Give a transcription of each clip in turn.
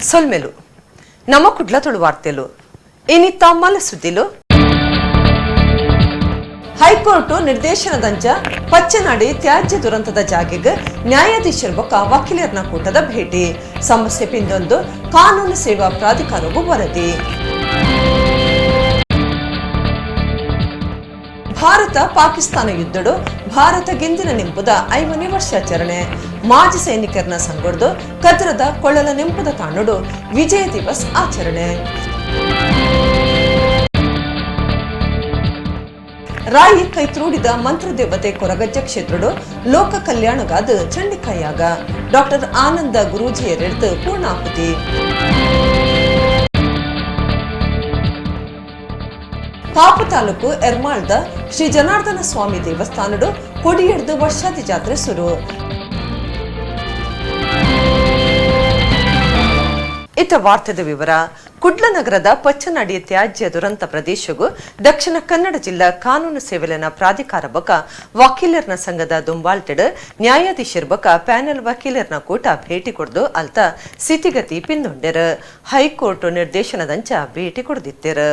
ಸೊಲ್ಮೆಲು ನಮ್ಮ ಕುಡ್ಲ ತುಳು ವಾರ್ತೆಲು ಏನಿತ್ತ ಮಲ ಸುದ್ದಿಲು ಹೈಕೋರ್ಟ್ ನಿರ್ದೇಶನದಂಚ ಪಚ್ಚನಾಡಿ ತ್ಯಾಜ್ಯ ದುರಂತದ ಜಾಗೆಗೆ ನ್ಯಾಯಾಧೀಶರ ಬೊಕ್ಕ ವಕೀಲರನ ಕೂಟದ ಭೇಟಿ ಸಮಸ್ಯೆ ಪಿಂದೊಂದು ಕಾನೂನು ಸೇವಾ ಪ್ರಾಧಿಕಾರವು ವರದಿ ಭಾರತ ಪಾಕಿಸ್ತಾನ ಯುದ್ಧಡು ಭಾರತ ಗೆಂದಿನ ನೆಂಪುದ 50ನೇ ವರ್ಷಾಚರಣೆ ಮಾಜಿ ಸೈನಿಕರನ್ನ ಸಂಗೊಡ್ದು ಕದ್ರದ ಕೊಳ್ಳಲ ನೆಂಪುದ ತಾಣುಡು ವಿಜಯ ದಿವಸ್ ಆಚರಣೆ ರಾಯಿ ಕೈತ್ರೂಡಿದ ಮಂತ್ರದೇವತೆ ಕೊರಗಜ್ಜ ಕ್ಷೇತ್ರಡು ಲೋಕ ಕಲ್ಯಾಣಗಾದ ಚಂಡಿಕಾಯಾಗ ಡಾಕ್ಟರ್ ಆನಂದ ಗುರೂಜಿಯರೆಡ್ದು ಪೂರ್ಣಾಹುತಿ ಕಾಪು ತಾಲೂಕು ಎರ್ಮಾಳ್ದ ಶ್ರೀ ಜನಾರ್ದನ ಸ್ವಾಮಿ ದೇವಸ್ಥಾನಡು ಕೊಡಿಯಡ್ದು ವರ್ಷಾದಿ ಜಾತ್ರೆ ಶುರು ಇತ ವಾರ್ತೆದ ವಿವರ ಕುಡ್ಲನಗರದ ಪಚ್ಚನಾಡಿ ತ್ಯಾಜ್ಯ ದುರಂತ ಪ್ರದೇಶಗೂ ದಕ್ಷಿಣ ಕನ್ನಡ ಜಿಲ್ಲಾ ಕಾನೂನು ಸೇವೆಲನ ಪ್ರಾಧಿಕಾರ ಬಕ ವಕೀಲರ್ನ ಸಂಘದ ದುಂಬಾಲ್ಟೆಡ್ ನ್ಯಾಯಾಧೀಶರ ಬಕ ಪ್ಯಾನೆಲ್ ವಕೀಲರ್ನ ಕೂಟ ಭೇಟಿ ಕೊಡ್ದು ಅಲ್ತ ಸ್ಥಿತಿಗತಿ ಪಿಂದೊಂಡೆರ್ ಹೈಕೋರ್ಟ್ ನಿರ್ದೇಶನದಂಚ ಭೇಟಿ ಕೊಡ್ದಿತ್ತೆರ್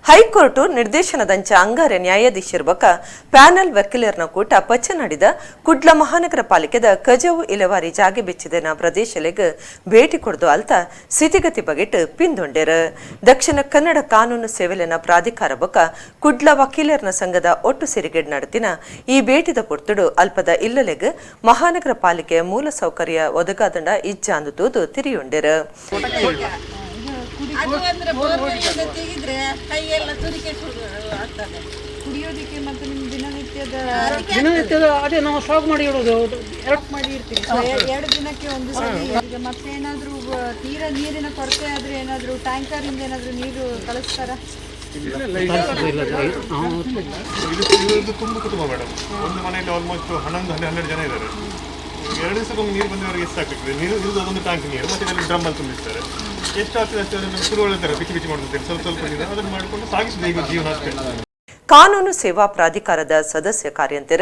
ಹೈಕೋರ್ಟ್ ನಿರ್ದೇಶನದಂಚ ಅಂಗಾರೆ ನ್ಯಾಯಾಧೀಶರ ಬಕ ಪ್ಯಾನಲ್ ವಕೀಲರ್ನ ಕೂಟ ಪಚ್ಚನಾಡಿದ ಕುಡ್ಲ ಮಹಾನಗರ ಪಾಲಿಕೆದ ಕಜವು ಇಲವಾರಿ ಜಾಗೆ ಬೆಚ್ಚಿದನ ಪ್ರದೇಶಲೆಗ್ ಭೇಟಿ ಕೊಡ್ದು ಅಲ್ತ ಸ್ಥಿತಿಗತಿ ಬಗೆಟ್ ಪಿಂದೊಂಡೆರ್ ದಕ್ಷಿಣ ಕನ್ನಡ ಕಾನೂನು ಸೇವೆಲನ ಪ್ರಾಧಿಕಾರ ಬಕ ಕುಡ್ಲ ವಕೀಲರ್ನ ಸಂಘದ ಒಟ್ಟು ಸೇರಿಗೆಡ್ ನಡತಿನ ಈ ಭೇಟಿದ ಪೊರ್ತುಡು ಅಲ್ಪದ ಇಲ್ಲಲೆಗ್ ಮಹಾನಗರ ಪಾಲಿಕೆಯ ಮೂಲ ಸೌಕರ್ಯ ಒದಗಾದಂಡ ಇಜ್ಜಾಂದು ತೂದು ತಿರಿಯೊಂಡೆರ್ ಕುಡಿಯೋದಕ್ಕೆ ಮತ್ತೆ ನಿಮ್ಮ ದಿನನಿತ್ಯದ ಅದೇ ನಾವು ಸ್ಟಾಕ್ ಮಾಡಿ ಇಡೋದು ಮಾಡಿ ಇರ್ತೀವಿ 2 ದಿನಕ್ಕೆ ಒಂದು ಸಲ. ಈಗ ಮತ್ತೆ ಏನಾದರೂ ತೀರಾ ನೀರಿನ ಕೊರತೆ ಆದ್ರೆ ಏನಾದರೂ ಟ್ಯಾಂಕರ್ ಇಂದ ಏನಾದರೂ ನೀರು ಕಳಿಸ್ತಾರ? ತುಂಬ ಕುಟುಂಬ ಮೇಡಮ್, ಒಂದು ಮನೆಯಲ್ಲಿ ಆಲ್ಮೋಸ್ಟ್ 11-12 ಜನ ಇದ್ದಾರೆ. 2 ದಿವಸಕ್ಕೊಮ್ಮೆ ನೀರು ಬಂದವರಿಗೆ ಎಷ್ಟಾಗ್ತದೆ? ನೀರು ಇರೋದು ಒಂದು ಟ್ಯಾಂಕ್ ನೀರು, ಮತ್ತೆ ಇದರಲ್ಲಿ ಡ್ರಮ್ ಅಲ್ಲಿ ತುಂಬಿಸ್ತಾರೆ. ಎಷ್ಟಾಗ್ತದೆ ಅಷ್ಟೇ ಅದನ್ನು ಶುರುಗೊಳ್ತಾರೆ, ಬಿಚ್ಚಿ ಮಾಡ್ತಾರೆ, ಸ್ವಲ್ಪ ನೀರು ಅದನ್ನು ಮಾಡಿಕೊಂಡು ಸಾಗಿಸಿದೆ ಈಗ ಜೀವನ ಅಷ್ಟೇ. ಕಾನೂನು ಸೇವಾ ಪ್ರಾಧಿಕಾರದ ಸದಸ್ಯ ಕಾರ್ಯಂತರ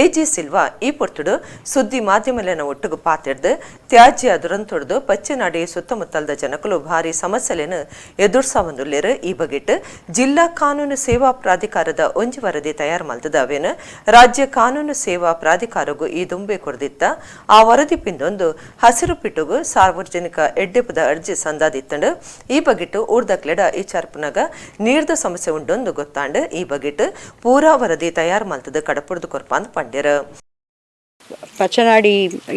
ಎಜಿ ಸಿಲ್ವಾ ಈ ಪೊರ್ತುಡು ಸುದ್ದಿ ಮಾಧ್ಯಮಲನ ಒಟ್ಟುಗು ಪಾತೆಡ್ದು ತ್ಯಾಜ್ಯ ದುರಂತೊಡ್ದು ಪಚ್ಚನಾಡಿ ಸುತ್ತಮುತ್ತಲದ ಜನಕಲು ಭಾರಿ ಸಮಸ್ಯೆಲೇನು ಎದುರ್ಸಾವಂದುಲ್ಲೇರು. ಈ ಬಗೆಟ್ ಜಿಲ್ಲಾ ಕಾನೂನು ಸೇವಾ ಪ್ರಾಧಿಕಾರದ ಒಂಜಿ ವರದಿ ತಯಾರು ಮಲ್ತದ ಅವೇನು ರಾಜ್ಯ ಕಾನೂನು ಸೇವಾ ಪ್ರಾಧಿಕಾರಗೂ ಈ ದುಂಬೆ ಕೊಡ್ದಿತ್ತ ಆ ವರದಿ ಪಿಂದೊಂದು ಹಸಿರು ಪಿಟ್ಟುಗು ಸಾರ್ವಜನಿಕ ಎಡ್ಡೆಪದ ಅರ್ಜಿ ಸಂದಾದಿತ್ತಂಡು ಈ ಬಗೆಟ್ ಊರ್ದಕ್ಲೆಡ ಈ ಚರ್ಪನಾಗ ನೀರ್ದ ಸಮಸ್ಯೆ ಉಂಡೊಂದು ಗೊತ್ತಾಂಡು ಈ ಬಗ್ಗೆ ಪೂರಾ ವರದಿ ತಯಾರು ಮಲ್ತದ ಕಡಪುಡ್ದು ಕೊರ್ಪಾಂದ್ ಪಂಡ್ಯರ. ಪಚ್ಚನಾಡಿ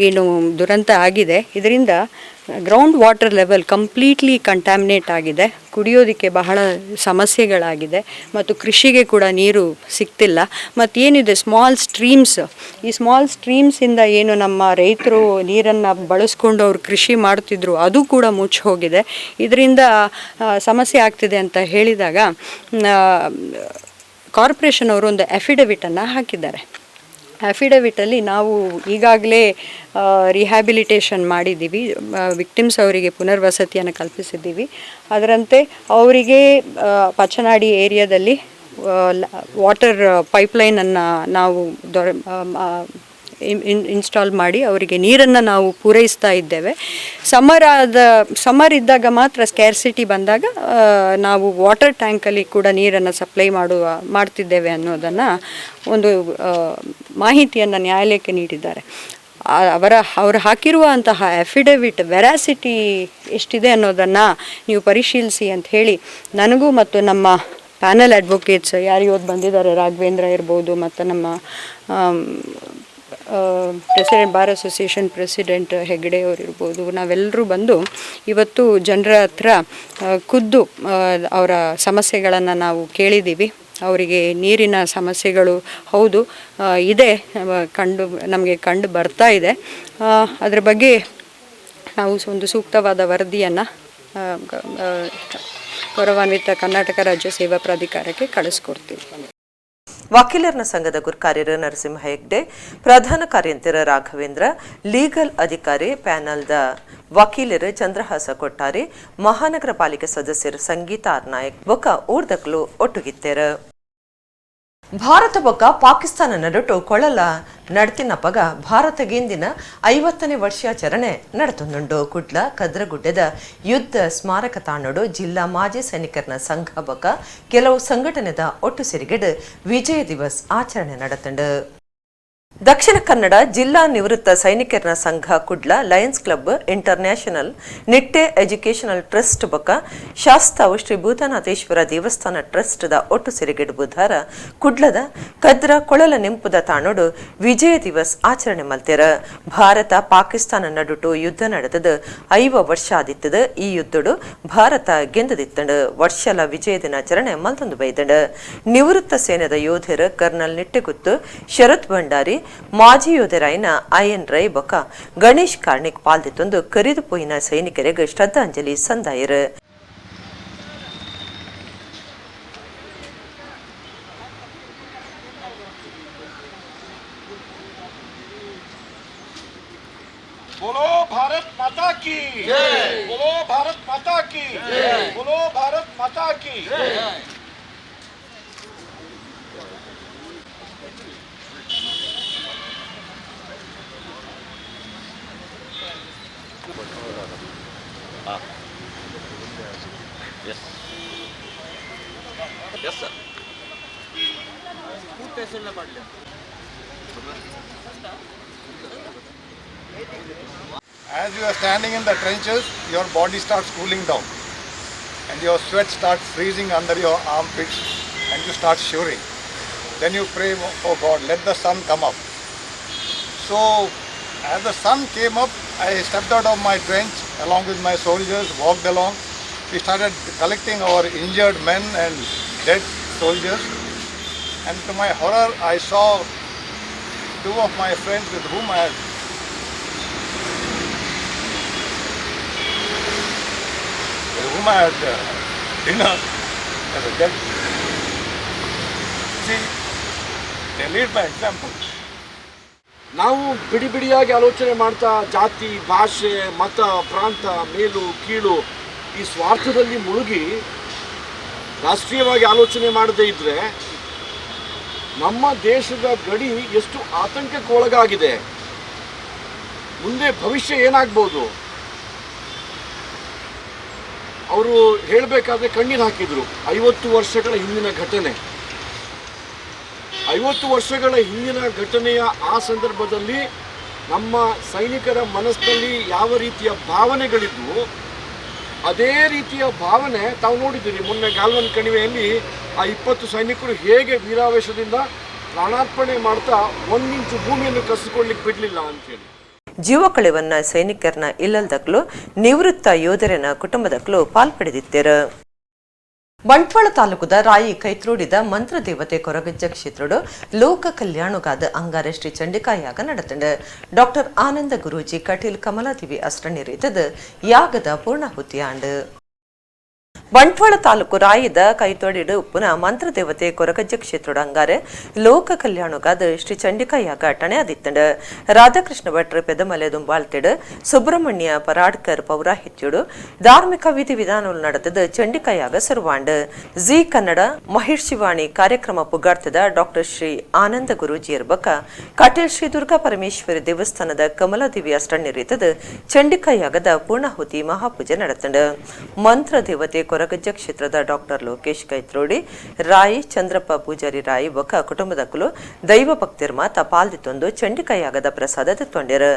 ಏನು ದುರಂತ ಆಗಿದೆ, ಇದರಿಂದ ground water level completely contaminate ಆಗಿದೆ. ಕುಡಿಯೋದಕ್ಕೆ ಬಹಳ ಸಮಸ್ಯೆಗಳಾಗಿದೆ ಮತ್ತು ಕೃಷಿಗೆ ಕೂಡ ನೀರು ಸಿಗ್ತಿಲ್ಲ. ಮತ್ತು ಏನಿದೆ ಈ ಸ್ಮಾಲ್ ಸ್ಟ್ರೀಮ್ಸಿಂದ ಏನು ನಮ್ಮ ರೈತರು ನೀರನ್ನು ಬಳಸ್ಕೊಂಡು ಅವ್ರು ಕೃಷಿ ಮಾಡ್ತಿದ್ರು ಅದು ಕೂಡ ಮುಚ್ಚಿ ಹೋಗಿದೆ. ಇದರಿಂದ ಸಮಸ್ಯೆ ಆಗ್ತಿದೆ ಅಂತ ಹೇಳಿದಾಗ ಕಾರ್ಪೊರೇಷನ್ ಅವರು ಒಂದು ಅಫಿಡವಿಟನ್ನು ಹಾಕಿದ್ದಾರೆ. ಅಫಿಡವಿಟಲ್ಲಿ ನಾವು ಈಗಾಗಲೇ ರಿಹ್ಯಾಬಿಲಿಟೇಷನ್ ಮಾಡಿದ್ದೀವಿ, ವಿಕ್ಟಿಮ್ಸ್ ಅವರಿಗೆ ಪುನರ್ವಸತಿಯನ್ನು ಕಲ್ಪಿಸಿದ್ದೀವಿ. ಅದರಂತೆ ಅವರಿಗೆ ಪಚ್ಚನಾಡಿ ಏರಿಯಾದಲ್ಲಿ ವಾಟರ್ ಪೈಪ್ಲೈನನ್ನು ನಾವು ಇನ್ಸ್ಟಾಲ್ ಮಾಡಿ ಅವರಿಗೆ ನೀರನ್ನು ನಾವು ಪೂರೈಸ್ತಾ ಇದ್ದೇವೆ. ಸಮ್ಮರ್ ಇದ್ದಾಗ ಮಾತ್ರ ಸ್ಕ್ಯಾರ್ಸಿಟಿ ಬಂದಾಗ ನಾವು ವಾಟರ್ ಟ್ಯಾಂಕಲ್ಲಿ ಕೂಡ ನೀರನ್ನು ಸಪ್ಲೈ ಮಾಡ್ತಿದ್ದೇವೆ ಅನ್ನೋದನ್ನು ಒಂದು ಮಾಹಿತಿಯನ್ನು ನ್ಯಾಯಾಲಯಕ್ಕೆ ನೀಡಿದ್ದಾರೆ. ಅವರು ಹಾಕಿರುವಂತಹ ಅಫಿಡವಿಟ್ ವೆರಾಸಿಟಿ ಎಷ್ಟಿದೆ ಅನ್ನೋದನ್ನು ನೀವು ಪರಿಶೀಲಿಸಿ ಅಂತ ಹೇಳಿ ನನಗೂ ಮತ್ತು ನಮ್ಮ ಪ್ಯಾನಲ್ ಅಡ್ವೊಕೇಟ್ಸ್ ಯಾರು ಇವತ್ತು ಬಂದಿದ್ದಾರೆ, ರಾಘವೇಂದ್ರ ಇರ್ಬೋದು ಮತ್ತು ನಮ್ಮ president bar association president Hegde ಅವರು ಇರ್ಬೋದು, ನಾವೆಲ್ಲರೂ ಬಂದು ಇವತ್ತು ಜನರ ಹತ್ರ ಖುದ್ದು ಅವರ ಸಮಸ್ಯೆಗಳನ್ನು ನಾವು ಕೇಳಿದ್ದೀವಿ. ಅವರಿಗೆ ನೀರಿನ ಸಮಸ್ಯೆಗಳು ಹೌದು ಇದೆ, ನಮಗೆ ಕಂಡು ಬರ್ತಾ ಇದೆ. ಅದರ ಬಗ್ಗೆ ನಾವು ಒಂದು ಸೂಕ್ತವಾದ ವರದಿಯನ್ನು ಗೌರವಾನ್ವಿತ ಕರ್ನಾಟಕ ರಾಜ್ಯ ಸೇವಾ ಪ್ರಾಧಿಕಾರಕ್ಕೆ ಕಳಿಸ್ಕೊಡ್ತೀವಿ. ವಕೀಲರ್ನ ಸಂಘದ ಗುರ್ಕಾರ್ಯರು ನರಸಿಂಹ ಹೆಗ್ಡೆ, ಪ್ರಧಾನ ಕಾರ್ಯಂತರ ರಾಘವೇಂದ್ರ, ಲೀಗಲ್ ಅಧಿಕಾರಿ ಪ್ಯಾನಲ್ದ ವಕೀಲರು ಚಂದ್ರಹಾಸ ಕೊಟ್ಟಾರಿ, ಮಹಾನಗರ ಪಾಲಿಕೆ ಸದಸ್ಯರು ಸಂಗೀತಾ ಆರ್ ನಾಯಕ್ ಬೊಕ ಊರ್ದಕ್ಲು ಒಟ್ಟುಗಿತ್ತೇರು. ಭಾರತ ಬೊಕ್ಕ ಪಾಕಿಸ್ತಾನ ನಡುಟು ಕೊಳಲ ನಡ್ತಿನ ಪಗ ಭಾರತಗೇಂದಿನ 50ನೇ ವರ್ಷಾಚರಣೆ ನಡೆತೊಂದುಂಡು. ಕುಡ್ಲ ಕದ್ರಗುಡ್ಡದ ಯುದ್ಧ ಸ್ಮಾರಕ ತಾಣಡು ಜಿಲ್ಲಾ ಮಾಜಿ ಸೈನಿಕರನ ಸಂಘ ಬೊಕ್ಕ ಕೆಲವು ಸಂಘಟನೆದ ಒಟ್ಟು ಸೇರಿಗೆಡು ವಿಜಯ ದಿವಸ್ ಆಚರಣೆ ನಡೆತುಂಡು. ದಕ್ಷಿಣ ಕನ್ನಡ ಜಿಲ್ಲಾ ನಿವೃತ್ತ ಸೈನಿಕರನ ಸಂಘ Kudla Lions club international Nitte educational trust ಬೊಕ್ಕ ಶಾಸ್ತಾವು ಶ್ರೀ ಭೂತನಾಥೇಶ್ವರ ದೇವಸ್ಥಾನ ಟ್ರಸ್ಟ್ ದ ಒಟ್ಟು ಸೇರಿಗೆಡು ಬುಧವಾರ ಕುಡ್ಲದ ಕದ್ರ ಕೊಳಲ ನಿಂಪುದ ತಾಣೋಡು ವಿಜಯ ದಿವಸ್ ಆಚರಣೆ ಮಲ್ತೇರ. ಭಾರತ ಪಾಕಿಸ್ತಾನ ನಡುಟು ಯುದ್ಧ ನಡೆದದು 5 ವರ್ಷ ಆದಿತ್ತದ. ಈ ಯುದ್ಧಡು ಭಾರತ ಗೆಂದದಿತ್ತಂಡು ವರ್ಷಲ ವಿಜಯ ದಿನಾಚರಣೆ ಮಲ್ತೊಂದು ಬೈದಂಡು. ನಿವೃತ್ತ ಸೇನೆದ ಯೋಧರು ಕರ್ನಲ್ ನಿಟ್ಟೆಗುತ್ತು, ಶರತ್ ಭಂಡಾರಿ, ಮಾಜಿ ಯೋಧರಾಯಿನ ಐಎನ್ ರೈ ಬೊಕ್ಕ ಗಣೇಶ್ ಕಾರ್ಣಿಕ್ ಪಾಲ್ದಿತ್ತೊಂದು ಕರಿದು ಪೋಯಿನ ಸೈನಿಕರಿಗೆ ಶ್ರದ್ಧಾಂಜಲಿ ಸಂದಾಯರು. बोलो भारत माता की जय, बोलो भारत माता की जय, बोलो भारत माता की जय. Yes. Yes, sir. As you are standing in the trenches, your body starts cooling down and your sweat starts freezing under your armpits and you start shivering. Then you pray, oh God, let the sun come up. So as the sun came up, I stepped out of my trench along with my soldiers, walked along. We started collecting our injured men and dead soldiers. And to my horror, I saw 2 of my friends with whom I had dinner as a dead. See, they lead by example. ನಾವು ಬಿಡಿ ಬಿಡಿಯಾಗಿ ಆಲೋಚನೆ ಮಾಡ್ತಾ ಜಾತಿ, ಭಾಷೆ, ಮತ, ಪ್ರಾಂತ, ಮೇಲು ಕೀಳು ಈ ಸ್ವಾರ್ಥದಲ್ಲಿ ಮುಳುಗಿ ರಾಷ್ಟ್ರೀಯವಾಗಿ ಆಲೋಚನೆ ಮಾಡದೇ ಇದ್ದರೆ ನಮ್ಮ ದೇಶದ ಗಡಿ ಎಷ್ಟು ಆತಂಕಕ್ಕೆ ಒಳಗಾಗಿದೆ, ಮುಂದೆ ಭವಿಷ್ಯ ಏನಾಗ್ಬೋದು. ಅವರು ಹೇಳಬೇಕಾದ್ರೆ ಕಣ್ಣೀರು ಹಾಕಿದರು. 50 ವರ್ಷಗಳ ಹಿಂದಿನ ಘಟನೆ, 50 ವರ್ಷಗಳ ಹಿಂದಿನ ಘಟನೆಯ ಆ ಸಂದರ್ಭದಲ್ಲಿ ನಮ್ಮ ಸೈನಿಕರ ಮನಸ್ಸಿನಲ್ಲಿ ಯಾವ ರೀತಿಯ ಭಾವನೆಗಳಿದ್ವು, ಅದೇ ರೀತಿಯ ಭಾವನೆ ತಾವು ನೋಡಿದ್ದೀರಿ. ಮೊನ್ನೆ ಗಾಲ್ವನ್ ಕಣಿವೆಯಲ್ಲಿ ಆ 20 ಸೈನಿಕರು ಹೇಗೆ ವೀರಾವೇಶದಿಂದ ಪ್ರಾಣಾರ್ಪಣೆ ಮಾಡ್ತಾ 1 ಇಂಚು ಭೂಮಿಯನ್ನು ಕಸಿಕೊಳ್ಳಿಕ್ಕೆ ಬಿಡಲಿಲ್ಲ ಅಂತೇಳಿ. ಜೀವ ಕಳೆವನ್ನ ಸೈನಿಕರನ್ನ ಇಲ್ಲಲ್ದಕ್ಲು ನಿವೃತ್ತ ಯೋಧರನ ಕುಟುಂಬದಕ್ಲು ಪಾಲ್ಪಡೆದಿತ್ತೇರು. ಬಂಟ್ವಾಳ ತಾಲೂಕದ ರಾಯಿ ಕೈತ್ರೋಡಿದ ಮಂತ್ರ ದೇವತೆ ಕೊರಗಜ್ಜ ಕ್ಷೇತ್ರಡು ಲೋಕ ಕಲ್ಯಾಣಗಾದ ಅಂಗಾರ ಶ್ರೀ ಚಂಡಿಕಾಯಾಗ ನಡೆತಂಡು. ಡಾಕ್ಟರ್ ಆನಂದ ಗುರೂಜಿ ಕಟೀಲ್ ಕಮಲಾದೇವಿ ಅಷ್ಟಣಿ ರೀತದ ಯಾಗದ ಪೂರ್ಣಾಹುತಿ ಆಂಡು. ಬಂಟ್ವಾಳ ತಾಲೂಕು ರಾಯಿದ ಕೈತೊಡಿಡು ಉಪ್ಪುನ ಮಂತ್ರ ದೇವತೆ ಕೊರಗಜ್ಜ ಕ್ಷೇತ್ರದ ಅಂಗಾರೆ ಲೋಕ ಕಲ್ಯಾಣಗಾದ ಶ್ರೀ ಚಂಡಿಕಾಯಾಗ ಟಣೆ ಆದಿತ್ತಂಡು. ರಾಧಾಕೃಷ್ಣ ಭಟ್ರು ಪೆದಮಲೆ ದುಂಬಾಳ್ತಿಡು, ಸುಬ್ರಹ್ಮಣ್ಯ ಪರಾಡ್ಕರ್ ಪೌರಾಹಿತ್ಯುಡು ಧಾರ್ಮಿಕ ವಿಧಿ ವಿಧಾನಗಳು ನಡೆದ ಚಂಡಿಕಾಯಾಗ ಸರ್ವಾಂಡು. ಜಿ ಕನ್ನಡ ಮಹಿರ್ಷಿವಾಣಿ ಕಾರ್ಯಕ್ರಮ ಪುಗಾಡ್ತದ ಡಾಕ್ಟರ್ ಶ್ರೀ ಆನಂದ ಗುರೂಜಿಯರ್ ಬಕ ಕಟೀಲ್ ಶ್ರೀ ದುರ್ಗಾ ಪರಮೇಶ್ವರಿ ದೇವಸ್ಥಾನದ ಕಮಲಾದೇವಿ ಅಷ್ಟಣ್ಣಿ ರೀತದ ಚಂಡಿಕಾಯಾಗದ ಪೂರ್ಣಾಹುತಿ ಮಹಾಪೂಜೆ ನಡೆತಂಡು. ಮಂತ್ರ ದೇವತೆ ಕೊರಗಜ್ಜ ಕ್ಷೇತ್ರದ ಡಾಕ್ಟರ್ ಲೋಕೇಶ್ ಕೈತ್ರೋಡಿ, ರಾಯಿ ಚಂದ್ರಪ್ಪ ಪೂಜಾರಿ ರಾಯಿ ಬೊಕ್ಕ ಕುಟುಂಬದಕ್ಕಲು ದೈವ ಭಕ್ತಿರ್ ಮಾತ ಪಾಲ್ದಿತ್ತೊಂದು ಚಂಡಿಕಾಯಾಗದ ಪ್ರಸಾದ ತೊಂಡಿರು.